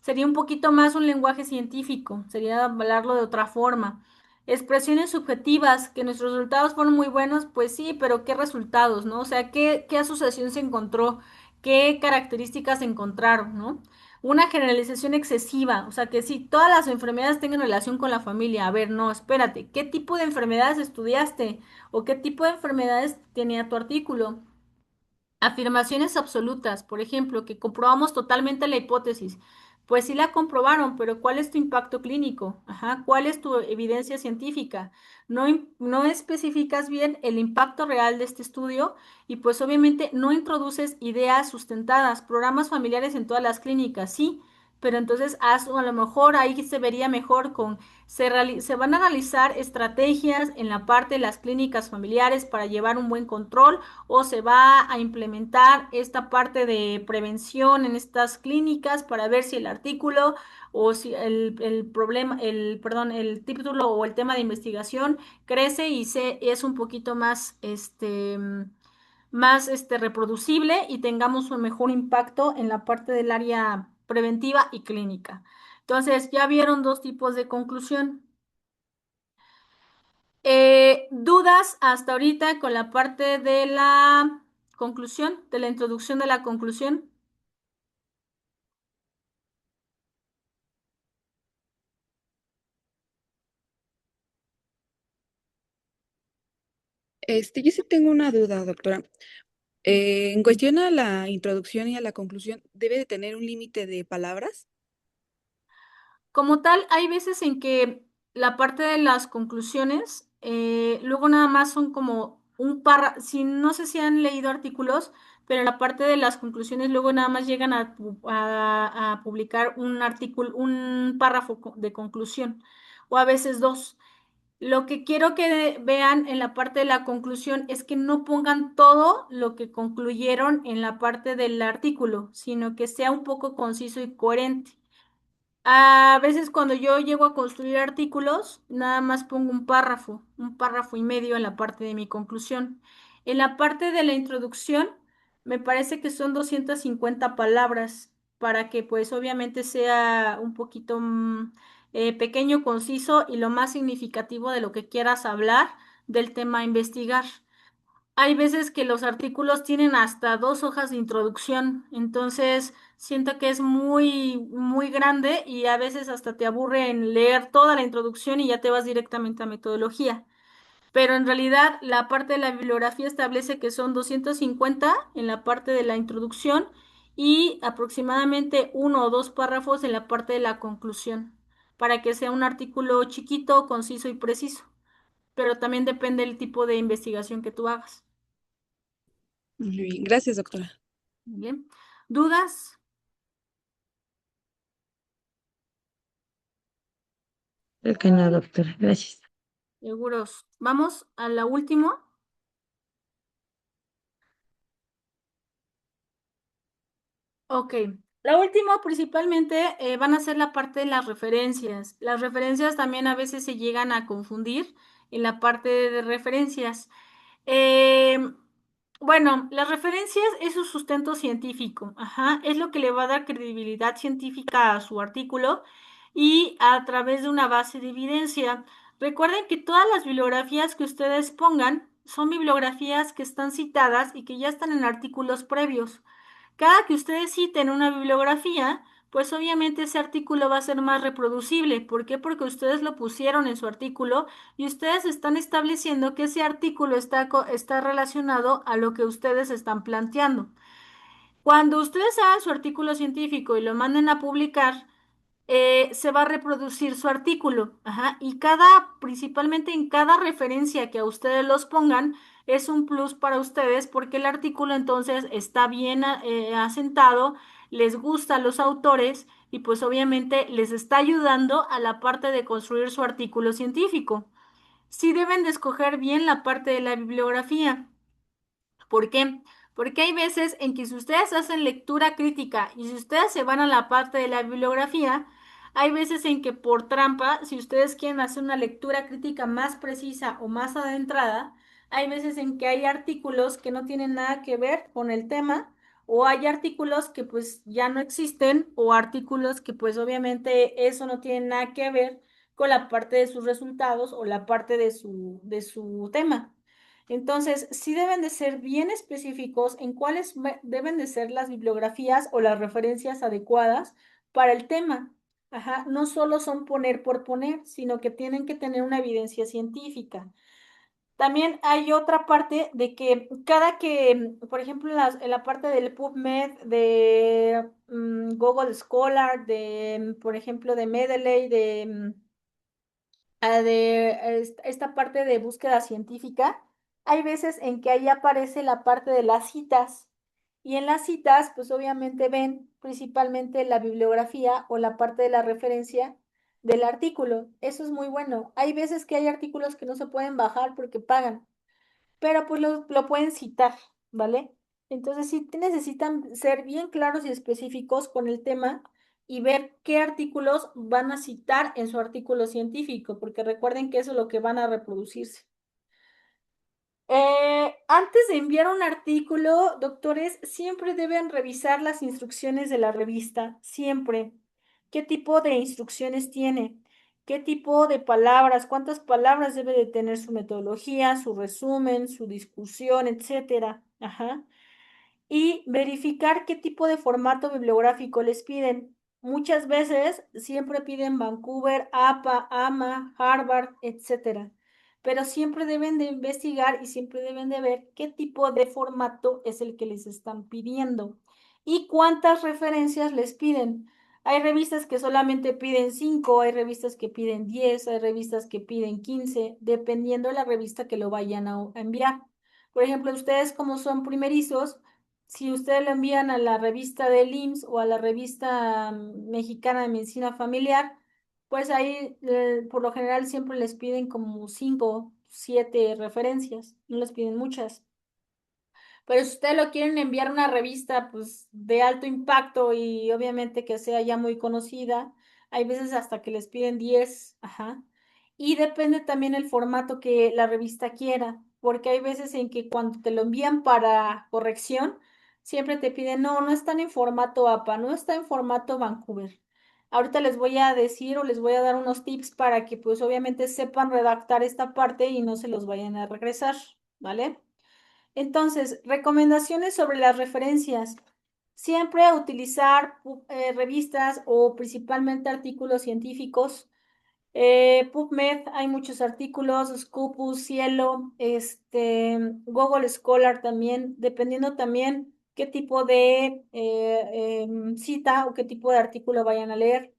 sería un poquito más un lenguaje científico, sería hablarlo de otra forma. Expresiones subjetivas, que nuestros resultados fueron muy buenos, pues sí, pero ¿qué resultados, no? O sea, ¿qué asociación se encontró? ¿Qué características se encontraron, no? Una generalización excesiva, o sea, que si todas las enfermedades tengan relación con la familia. A ver, no, espérate, ¿qué tipo de enfermedades estudiaste? ¿O qué tipo de enfermedades tenía tu artículo? Afirmaciones absolutas, por ejemplo, que comprobamos totalmente la hipótesis. Pues sí la comprobaron, pero ¿cuál es tu impacto clínico? Ajá, ¿cuál es tu evidencia científica? No, no especificas bien el impacto real de este estudio y pues obviamente no introduces ideas sustentadas, programas familiares en todas las clínicas, sí, pero entonces a lo mejor ahí se vería mejor con, se van a realizar estrategias en la parte de las clínicas familiares para llevar un buen control o se va a implementar esta parte de prevención en estas clínicas para ver si el artículo o si el problema, perdón, el título o el tema de investigación crece y es un poquito más, reproducible y tengamos un mejor impacto en la parte del área preventiva y clínica. Entonces, ya vieron dos tipos de conclusión. ¿Dudas hasta ahorita con la parte de la conclusión, de la introducción de la conclusión? Yo sí tengo una duda, doctora. En cuestión a la introducción y a la conclusión, ¿debe de tener un límite de palabras? Como tal, hay veces en que la parte de las conclusiones, luego nada más son como un párrafo, si, no sé si han leído artículos, pero en la parte de las conclusiones luego nada más llegan a publicar un artículo, un párrafo de conclusión, o a veces dos. Lo que quiero que vean en la parte de la conclusión es que no pongan todo lo que concluyeron en la parte del artículo, sino que sea un poco conciso y coherente. A veces cuando yo llego a construir artículos, nada más pongo un párrafo y medio en la parte de mi conclusión. En la parte de la introducción, me parece que son 250 palabras para que pues obviamente sea un poquito pequeño, conciso y lo más significativo de lo que quieras hablar del tema a investigar. Hay veces que los artículos tienen hasta 2 hojas de introducción, entonces siento que es muy grande y a veces hasta te aburre en leer toda la introducción y ya te vas directamente a metodología. Pero en realidad la parte de la bibliografía establece que son 250 en la parte de la introducción y aproximadamente 1 o 2 párrafos en la parte de la conclusión, para que sea un artículo chiquito, conciso y preciso. Pero también depende del tipo de investigación que tú hagas. Muy bien, gracias, doctora. Muy bien. ¿Dudas? Creo que no, doctora. Gracias. Seguros. Vamos a la última. Ok. La última principalmente van a ser la parte de las referencias. Las referencias también a veces se llegan a confundir en la parte de referencias. Eh, bueno, las referencias es su sustento científico, ajá, es lo que le va a dar credibilidad científica a su artículo y a través de una base de evidencia. Recuerden que todas las bibliografías que ustedes pongan son bibliografías que están citadas y que ya están en artículos previos. Cada que ustedes citen una bibliografía, pues obviamente ese artículo va a ser más reproducible. ¿Por qué? Porque ustedes lo pusieron en su artículo y ustedes están estableciendo que ese artículo está relacionado a lo que ustedes están planteando. Cuando ustedes hagan su artículo científico y lo manden a publicar, se va a reproducir su artículo, ajá, y principalmente en cada referencia que a ustedes los pongan, es un plus para ustedes porque el artículo entonces está bien asentado, les gusta a los autores y pues obviamente les está ayudando a la parte de construir su artículo científico. Sí deben de escoger bien la parte de la bibliografía. ¿Por qué? Porque hay veces en que si ustedes hacen lectura crítica y si ustedes se van a la parte de la bibliografía, Hay veces en que por trampa, si ustedes quieren hacer una lectura crítica más precisa o más adentrada, hay veces en que hay artículos que no tienen nada que ver con el tema, o hay artículos que pues ya no existen, o artículos que pues obviamente eso no tiene nada que ver con la parte de sus resultados o la parte de su tema. Entonces, sí deben de ser bien específicos en cuáles deben de ser las bibliografías o las referencias adecuadas para el tema. Ajá, no solo son poner por poner, sino que tienen que tener una evidencia científica. También hay otra parte de que cada que, por ejemplo, en la parte del PubMed, de Google Scholar, de, por ejemplo, de Mendeley, de esta parte de búsqueda científica, hay veces en que ahí aparece la parte de las citas. Y en las citas, pues obviamente ven principalmente la bibliografía o la parte de la referencia del artículo. Eso es muy bueno. Hay veces que hay artículos que no se pueden bajar porque pagan, pero pues lo pueden citar, ¿vale? Entonces sí necesitan ser bien claros y específicos con el tema y ver qué artículos van a citar en su artículo científico, porque recuerden que eso es lo que van a reproducirse. Antes de enviar un artículo, doctores, siempre deben revisar las instrucciones de la revista, siempre. ¿Qué tipo de instrucciones tiene? ¿Qué tipo de palabras? ¿Cuántas palabras debe de tener su metodología, su resumen, su discusión, etcétera? Ajá. Y verificar qué tipo de formato bibliográfico les piden. Muchas veces siempre piden Vancouver, APA, AMA, Harvard, etcétera. Pero siempre deben de investigar y siempre deben de ver qué tipo de formato es el que les están pidiendo y cuántas referencias les piden. Hay revistas que solamente piden 5, hay revistas que piden 10, hay revistas que piden 15, dependiendo de la revista que lo vayan a enviar. Por ejemplo, ustedes como son primerizos, si ustedes lo envían a la revista del IMSS o a la revista mexicana de medicina familiar, pues ahí por lo general siempre les piden como 5, 7 referencias, no les piden muchas. Pero si ustedes lo quieren enviar a una revista pues de alto impacto y obviamente que sea ya muy conocida, hay veces hasta que les piden 10, ajá. Y depende también el formato que la revista quiera, porque hay veces en que cuando te lo envían para corrección, siempre te piden, no, no están en formato APA, no está en formato Vancouver. Ahorita les voy a decir o les voy a dar unos tips para que pues obviamente sepan redactar esta parte y no se los vayan a regresar, ¿vale? Entonces, recomendaciones sobre las referencias. Siempre utilizar revistas o principalmente artículos científicos. PubMed, hay muchos artículos, Scopus, Cielo, Google Scholar también, dependiendo también qué tipo de cita o qué tipo de artículo vayan a leer.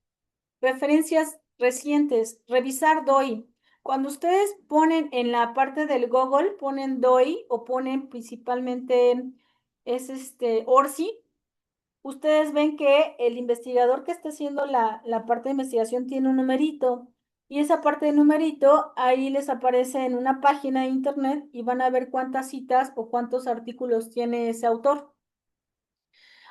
Referencias recientes, revisar DOI. Cuando ustedes ponen en la parte del Google, ponen DOI o ponen principalmente es ORCI, ustedes ven que el investigador que está haciendo la parte de investigación tiene un numerito y esa parte de numerito ahí les aparece en una página de internet y van a ver cuántas citas o cuántos artículos tiene ese autor.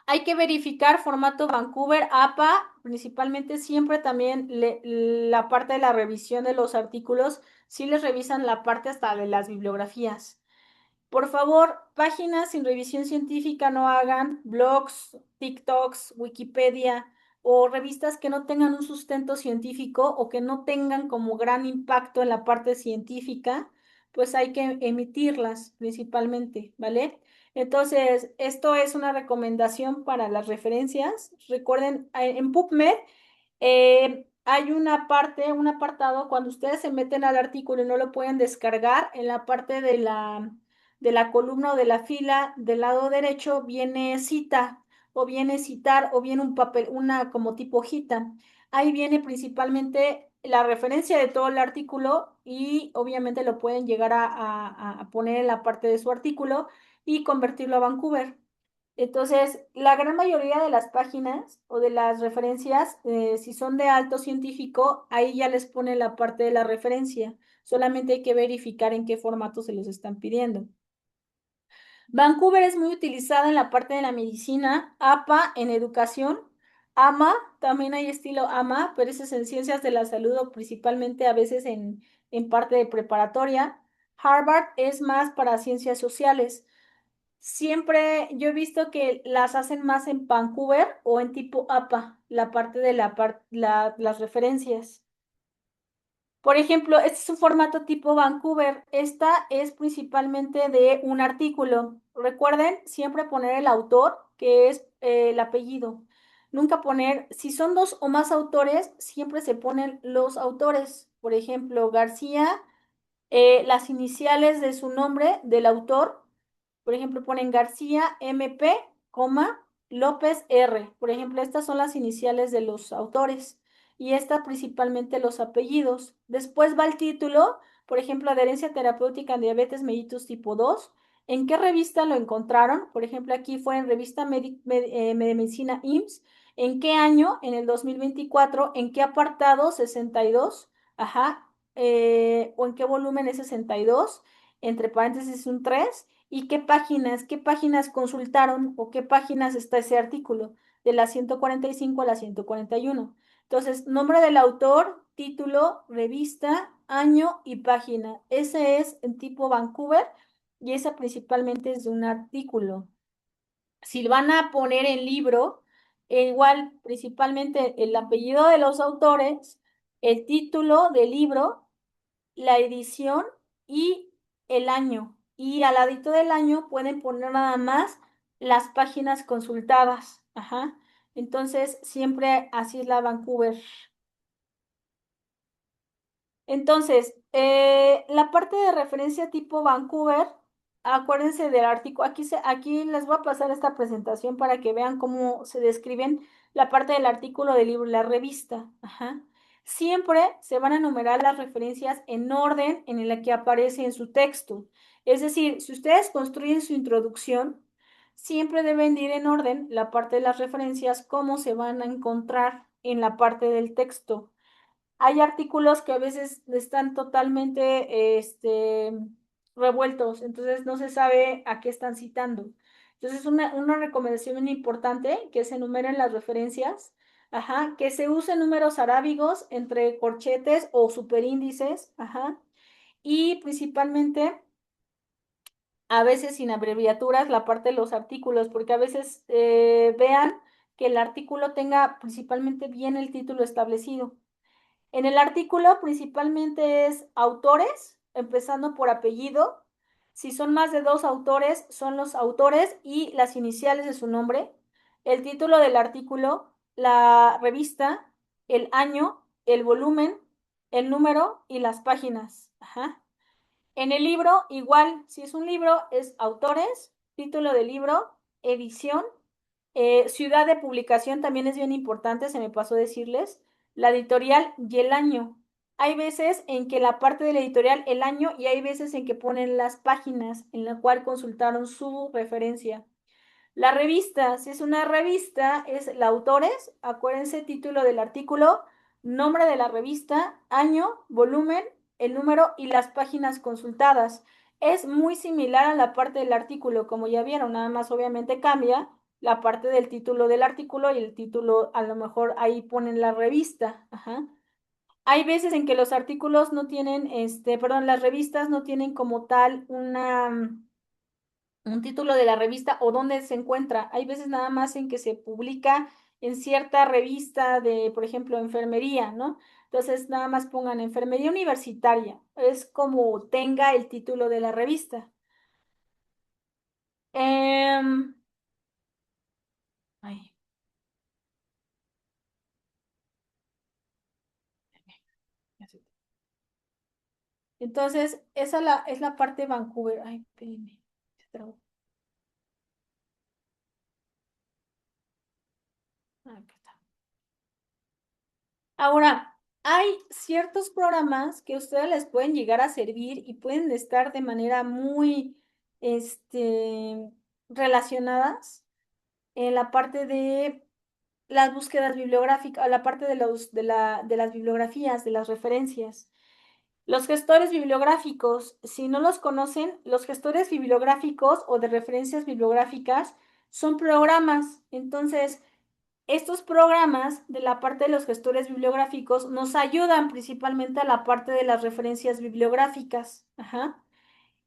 Hay que verificar formato Vancouver, APA, principalmente siempre también la parte de la revisión de los artículos, si les revisan la parte hasta de las bibliografías. Por favor, páginas sin revisión científica no hagan, blogs, TikToks, Wikipedia o revistas que no tengan un sustento científico o que no tengan como gran impacto en la parte científica, pues hay que emitirlas principalmente, ¿vale? Entonces, esto es una recomendación para las referencias. Recuerden, en PubMed hay una parte, un apartado, cuando ustedes se meten al artículo y no lo pueden descargar, en la parte de la columna o de la fila del lado derecho viene cita o viene citar o viene un papel, una como tipo hojita. Ahí viene principalmente la referencia de todo el artículo y obviamente lo pueden llegar a poner en la parte de su artículo y convertirlo a Vancouver. Entonces, la gran mayoría de las páginas o de las referencias, si son de alto científico, ahí ya les pone la parte de la referencia. Solamente hay que verificar en qué formato se los están pidiendo. Vancouver es muy utilizada en la parte de la medicina, APA en educación, AMA, también hay estilo AMA, pero ese es en ciencias de la salud o principalmente a veces en parte de preparatoria. Harvard es más para ciencias sociales. Siempre yo he visto que las hacen más en Vancouver o en tipo APA, la parte de las referencias. Por ejemplo, este es un formato tipo Vancouver. Esta es principalmente de un artículo. Recuerden siempre poner el autor, que es el apellido. Nunca poner, si son dos o más autores, siempre se ponen los autores. Por ejemplo, García, las iniciales de su nombre, del autor. Por ejemplo, ponen García MP, coma, López R. Por ejemplo, estas son las iniciales de los autores y esta principalmente los apellidos. Después va el título, por ejemplo, adherencia terapéutica en diabetes mellitus tipo 2. ¿En qué revista lo encontraron? Por ejemplo, aquí fue en revista Medicina IMSS. ¿En qué año? En el 2024. ¿En qué apartado? 62. Ajá. ¿O en qué volumen es 62? Entre paréntesis un 3. ¿Y qué páginas consultaron o qué páginas está ese artículo? De la 145 a la 141. Entonces, nombre del autor, título, revista, año y página. Ese es en tipo Vancouver y esa principalmente es de un artículo. Si van a poner en libro, igual principalmente el apellido de los autores, el título del libro, la edición y el año. Y al ladito del año pueden poner nada más las páginas consultadas. Ajá. Entonces, siempre así es la Vancouver. Entonces, la parte de referencia tipo Vancouver, acuérdense del artículo, aquí les voy a pasar esta presentación para que vean cómo se describen la parte del artículo del libro y la revista. Ajá. Siempre se van a enumerar las referencias en orden en el que aparece en su texto. Es decir, si ustedes construyen su introducción, siempre deben ir en orden la parte de las referencias, cómo se van a encontrar en la parte del texto. Hay artículos que a veces están totalmente revueltos, entonces no se sabe a qué están citando. Entonces, una recomendación muy importante que se enumeren las referencias, ajá, que se usen números arábigos entre corchetes o superíndices, ajá, y principalmente a veces sin abreviaturas la parte de los artículos, porque a veces vean que el artículo tenga principalmente bien el título establecido. En el artículo principalmente es autores, empezando por apellido. Si son más de dos autores, son los autores y las iniciales de su nombre. El título del artículo, la revista, el año, el volumen, el número y las páginas. Ajá. En el libro, igual, si es un libro, es autores, título del libro, edición, ciudad de publicación también es bien importante, se me pasó decirles, la editorial y el año. Hay veces en que la parte de la editorial, el año, y hay veces en que ponen las páginas en la cual consultaron su referencia. La revista, si es una revista, es la autores, acuérdense, título del artículo, nombre de la revista, año, volumen, el número y las páginas consultadas. Es muy similar a la parte del artículo, como ya vieron, nada más obviamente cambia la parte del título del artículo y el título, a lo mejor ahí ponen la revista. Ajá. Hay veces en que los artículos no tienen, perdón, las revistas no tienen como tal un título de la revista o dónde se encuentra. Hay veces nada más en que se publica en cierta revista de, por ejemplo, enfermería, ¿no? Entonces, nada más pongan enfermería universitaria. Es como tenga el título de la revista. Em, ay, ya sé. Entonces, esa es la parte Vancouver. Ay, espérenme. Se trabó. Ah, acá está. Ahora, hay ciertos programas que a ustedes les pueden llegar a servir y pueden estar de manera muy, este, relacionadas en la parte de las búsquedas bibliográficas, la parte de las bibliografías, de las referencias. Los gestores bibliográficos, si no los conocen, los gestores bibliográficos o de referencias bibliográficas son programas. Entonces, Estos programas de la parte de los gestores bibliográficos nos ayudan principalmente a la parte de las referencias bibliográficas. Ajá.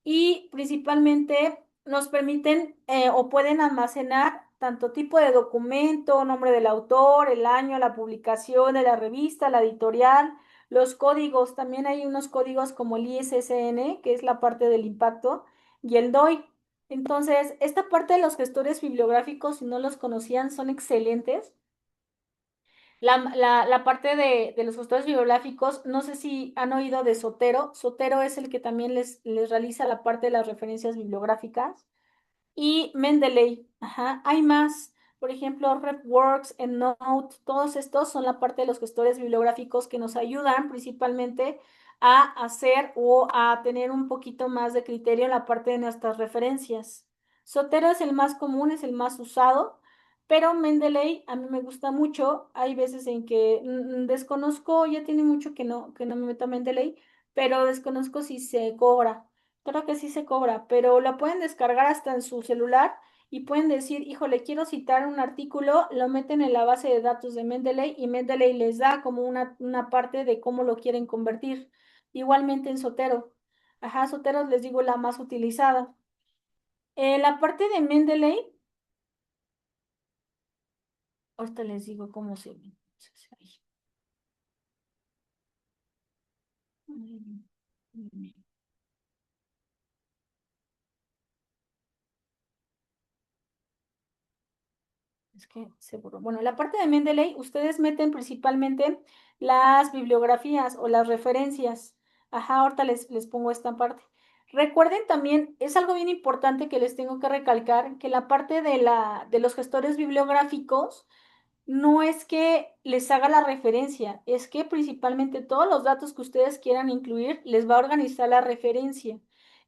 Y principalmente nos permiten o pueden almacenar tanto tipo de documento, nombre del autor, el año, la publicación de la revista, la editorial, los códigos. También hay unos códigos como el ISSN, que es la parte del impacto, y el DOI. Entonces, esta parte de los gestores bibliográficos, si no los conocían, son excelentes. La parte de los gestores bibliográficos, no sé si han oído de Zotero. Zotero es el que también les realiza la parte de las referencias bibliográficas. Y Mendeley, ajá, hay más. Por ejemplo, RepWorks, EndNote, todos estos son la parte de los gestores bibliográficos que nos ayudan principalmente a hacer o a tener un poquito más de criterio en la parte de nuestras referencias. Zotero es el más común, es el más usado, pero Mendeley a mí me gusta mucho. Hay veces en que desconozco, ya tiene mucho que no me meto a Mendeley, pero desconozco si se cobra. Creo que sí se cobra, pero la pueden descargar hasta en su celular y pueden decir, híjole, quiero citar un artículo, lo meten en la base de datos de Mendeley y Mendeley les da como una parte de cómo lo quieren convertir. Igualmente en Zotero. Ajá, Zotero les digo la más utilizada. La parte de Mendeley, ahorita les digo cómo se ve. Ahí. Es que seguro. Bueno, la parte de Mendeley, ustedes meten principalmente las bibliografías o las referencias. Ajá, ahorita les pongo esta parte. Recuerden también, es algo bien importante que les tengo que recalcar, que la parte de los gestores bibliográficos no es que les haga la referencia, es que principalmente todos los datos que ustedes quieran incluir les va a organizar la referencia.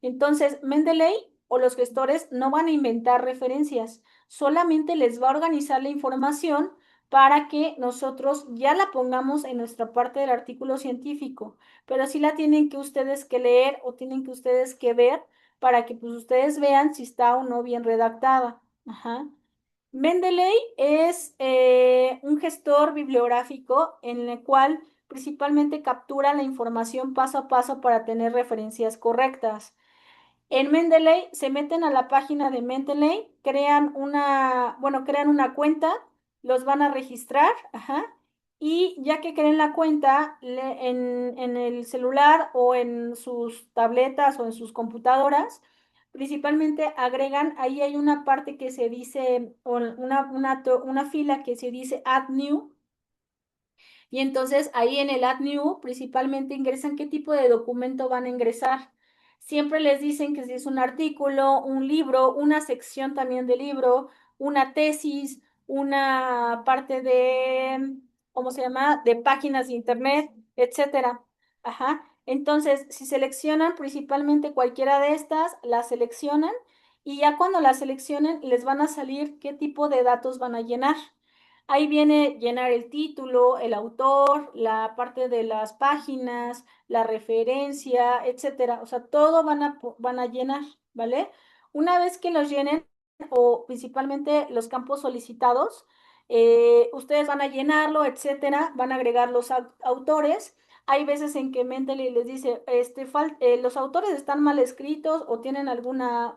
Entonces, Mendeley o los gestores no van a inventar referencias, solamente les va a organizar la información para que nosotros ya la pongamos en nuestra parte del artículo científico, pero sí la tienen que ustedes que leer o tienen que ustedes que ver para que pues ustedes vean si está o no bien redactada. Ajá. Mendeley es un gestor bibliográfico en el cual principalmente captura la información paso a paso para tener referencias correctas. En Mendeley se meten a la página de Mendeley, crean una cuenta, los van a registrar, ajá, y ya que creen la cuenta en el celular o en sus tabletas o en sus computadoras, principalmente agregan, ahí hay una parte que se dice, o una fila que se dice Add New, y entonces ahí en el Add New principalmente ingresan qué tipo de documento van a ingresar. Siempre les dicen que si es un artículo, un libro, una sección también de libro, una tesis, una parte de, ¿cómo se llama? De páginas de internet, etcétera. Ajá. Entonces, si seleccionan principalmente cualquiera de estas, la seleccionan y ya cuando la seleccionen les van a salir qué tipo de datos van a llenar. Ahí viene llenar el título, el autor, la parte de las páginas, la referencia, etcétera. O sea, todo van a llenar, ¿vale? Una vez que los llenen, o principalmente los campos solicitados, ustedes van a llenarlo, etcétera, van a agregar los autores. Hay veces en que Mendeley les dice, los autores están mal escritos o tienen alguna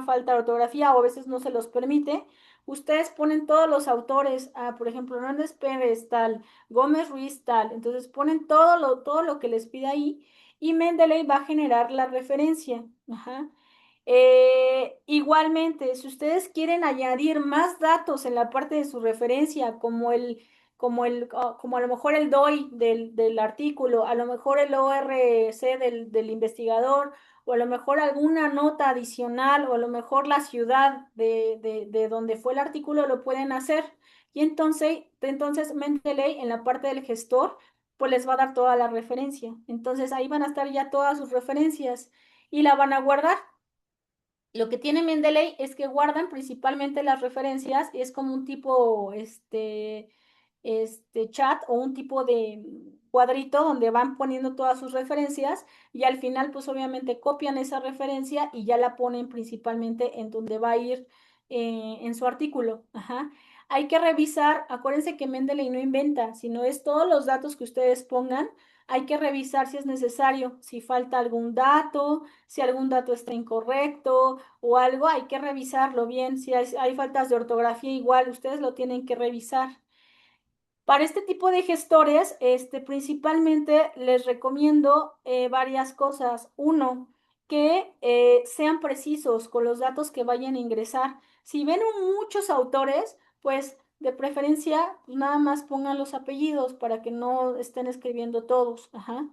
falta de ortografía o a veces no se los permite. Ustedes ponen todos los autores, por ejemplo, Hernández Pérez tal, Gómez Ruiz tal, entonces ponen todo lo que les pide ahí y Mendeley va a generar la referencia. Ajá. Igualmente, si ustedes quieren añadir más datos en la parte de su referencia, como a lo mejor el DOI del artículo, a lo mejor el ORC del investigador, o a lo mejor alguna nota adicional, o a lo mejor la ciudad de donde fue el artículo, lo pueden hacer. Y entonces Mendeley en la parte del gestor, pues les va a dar toda la referencia. Entonces ahí van a estar ya todas sus referencias y la van a guardar. Lo que tiene Mendeley es que guardan principalmente las referencias, es como un tipo, chat o un tipo de cuadrito donde van poniendo todas sus referencias y al final pues obviamente copian esa referencia y ya la ponen principalmente en donde va a ir en su artículo. Ajá. hay que revisar, acuérdense que Mendeley no inventa, sino es todos los datos que ustedes pongan, hay que revisar si es necesario, si falta algún dato, si algún dato está incorrecto o algo, hay que revisarlo bien, si hay faltas de ortografía igual, ustedes lo tienen que revisar. Para este tipo de gestores, principalmente les recomiendo varias cosas. Uno, que sean precisos con los datos que vayan a ingresar. Si ven muchos autores, pues de preferencia pues, nada más pongan los apellidos para que no estén escribiendo todos. Ajá.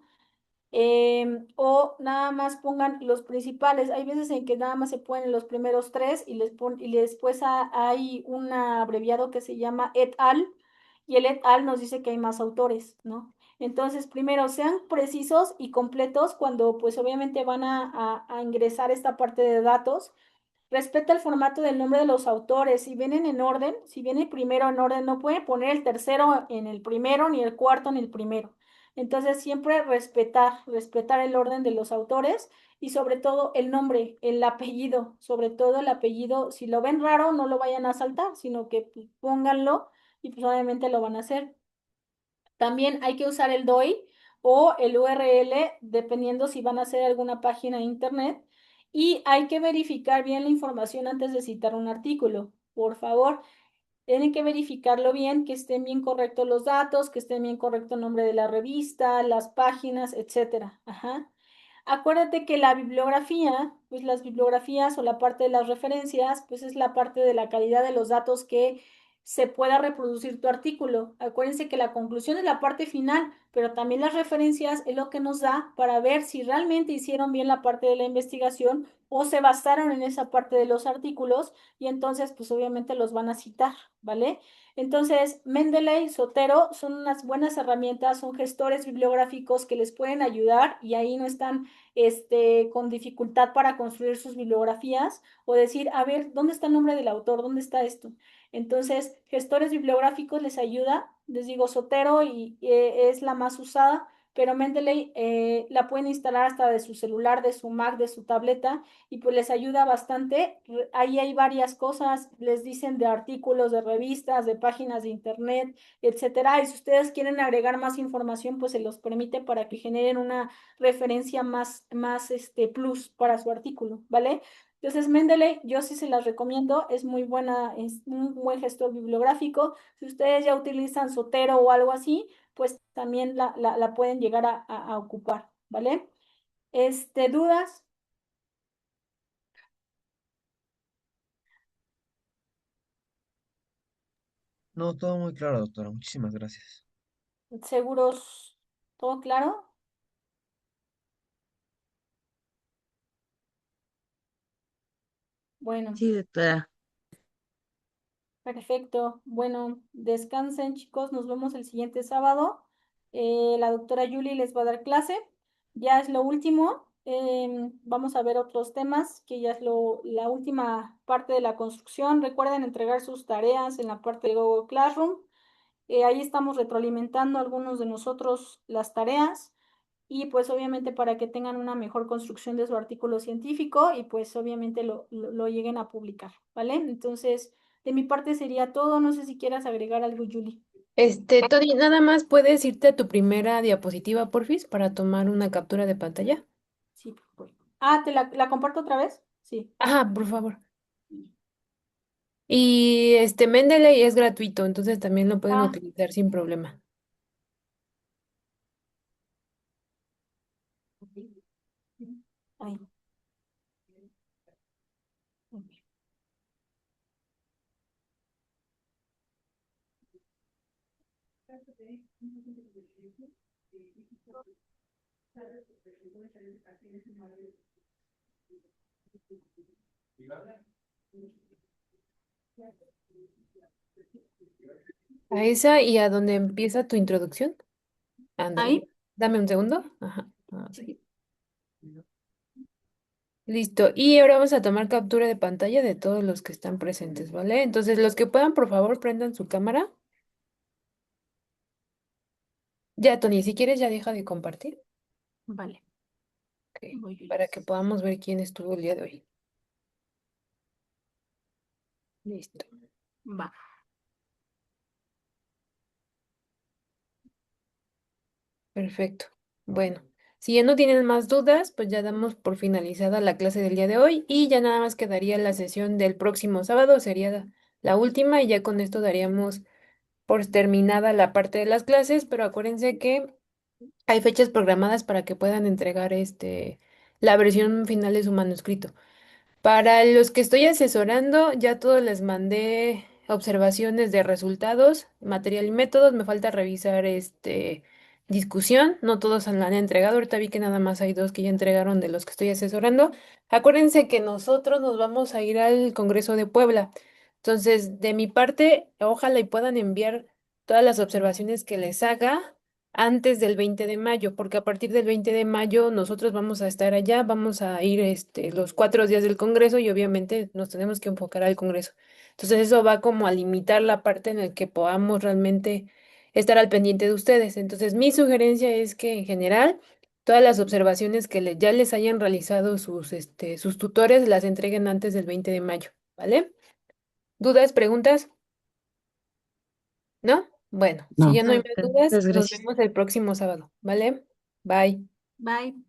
O nada más pongan los principales. Hay veces en que nada más se ponen los primeros tres y después hay un abreviado que se llama et al, y el et al nos dice que hay más autores, ¿no? Entonces, primero, sean precisos y completos cuando pues obviamente van a ingresar esta parte de datos. Respeta el formato del nombre de los autores. Si vienen en orden, si viene el primero en orden, no pueden poner el tercero en el primero ni el cuarto en el primero. Entonces, siempre respetar el orden de los autores y sobre todo el nombre, el apellido, sobre todo el apellido. Si lo ven raro, no lo vayan a saltar, sino que pues, pónganlo y pues obviamente lo van a hacer. También hay que usar el DOI o el URL, dependiendo si van a hacer alguna página de internet. Y hay que verificar bien la información antes de citar un artículo. Por favor, tienen que verificarlo bien, que estén bien correctos los datos, que estén bien correcto el nombre de la revista, las páginas, etcétera. Ajá. Acuérdate que la bibliografía, pues las bibliografías o la parte de las referencias, pues es la parte de la calidad de los datos que se pueda reproducir tu artículo. Acuérdense que la conclusión es la parte final, pero también las referencias es lo que nos da para ver si realmente hicieron bien la parte de la investigación o se basaron en esa parte de los artículos y entonces pues obviamente los van a citar, ¿vale? Entonces, Mendeley, Zotero son unas buenas herramientas, son gestores bibliográficos que les pueden ayudar y ahí no están con dificultad para construir sus bibliografías o decir, a ver, ¿dónde está el nombre del autor? ¿Dónde está esto? Entonces, gestores bibliográficos les ayuda, les digo, Zotero y es la más usada, pero Mendeley la pueden instalar hasta de su celular, de su Mac, de su tableta y pues les ayuda bastante. Ahí hay varias cosas, les dicen de artículos, de revistas, de páginas de internet, etcétera. Y si ustedes quieren agregar más información, pues se los permite para que generen una referencia más plus para su artículo, ¿vale? Entonces, Mendeley, yo sí se las recomiendo, es muy buena, es un buen gestor bibliográfico. Si ustedes ya utilizan Zotero o algo así, pues también la pueden llegar a ocupar, ¿vale? ¿Dudas? No, todo muy claro, doctora. Muchísimas gracias. ¿Seguros? ¿Todo claro? Bueno, Sí, doctora. perfecto. Bueno, descansen, chicos. Nos vemos el siguiente sábado. La doctora Julie les va a dar clase. Ya es lo último. Vamos a ver otros temas, que ya es la última parte de la construcción. Recuerden entregar sus tareas en la parte de Google Classroom. Ahí estamos retroalimentando algunos de nosotros las tareas y pues obviamente para que tengan una mejor construcción de su artículo científico y pues obviamente lo lleguen a publicar, ¿vale? Entonces, de mi parte sería todo. No sé si quieras agregar algo, Julie. Tony, nada más puedes irte a tu primera diapositiva, porfis, para tomar una captura de pantalla. Sí, por favor. Ah, ¿te la comparto otra vez? Sí. Ajá, por favor. Y Mendeley es gratuito, entonces también lo pueden Ah, utilizar sin problema. ahí. A esa y a donde empieza tu introducción. Ándale. Ahí. Dame un segundo. Ajá. Ah, Sí. listo. Y ahora vamos a tomar captura de pantalla de todos los que están presentes, ¿vale? Entonces, los que puedan, por favor, prendan su cámara. Ya, Tony, si quieres, ya deja de compartir. Vale. Ok, Voy yo. para que podamos ver quién estuvo el día de hoy. Listo. Va. Perfecto. Bueno, si ya no tienen más dudas, pues ya damos por finalizada la clase del día de hoy y ya nada más quedaría la sesión del próximo sábado, sería la última y ya con esto daríamos por terminada la parte de las clases, pero acuérdense que hay fechas programadas para que puedan entregar la versión final de su manuscrito. Para los que estoy asesorando, ya todos les mandé observaciones de resultados, material y métodos. Me falta revisar discusión. No todos se la han entregado. Ahorita vi que nada más hay dos que ya entregaron de los que estoy asesorando. Acuérdense que nosotros nos vamos a ir al Congreso de Puebla. Entonces, de mi parte, ojalá y puedan enviar todas las observaciones que les haga antes del 20 de mayo, porque a partir del 20 de mayo nosotros vamos a estar allá, vamos a ir los 4 días del Congreso y obviamente nos tenemos que enfocar al Congreso. Entonces eso va como a limitar la parte en la que podamos realmente estar al pendiente de ustedes. Entonces mi sugerencia es que en general todas las observaciones que ya les hayan realizado sus tutores las entreguen antes del 20 de mayo, ¿vale? ¿Dudas, preguntas? ¿No? Bueno, si No. ya no hay No, más dudas, muchas nos gracias. vemos el próximo sábado, ¿vale? Bye. Bye.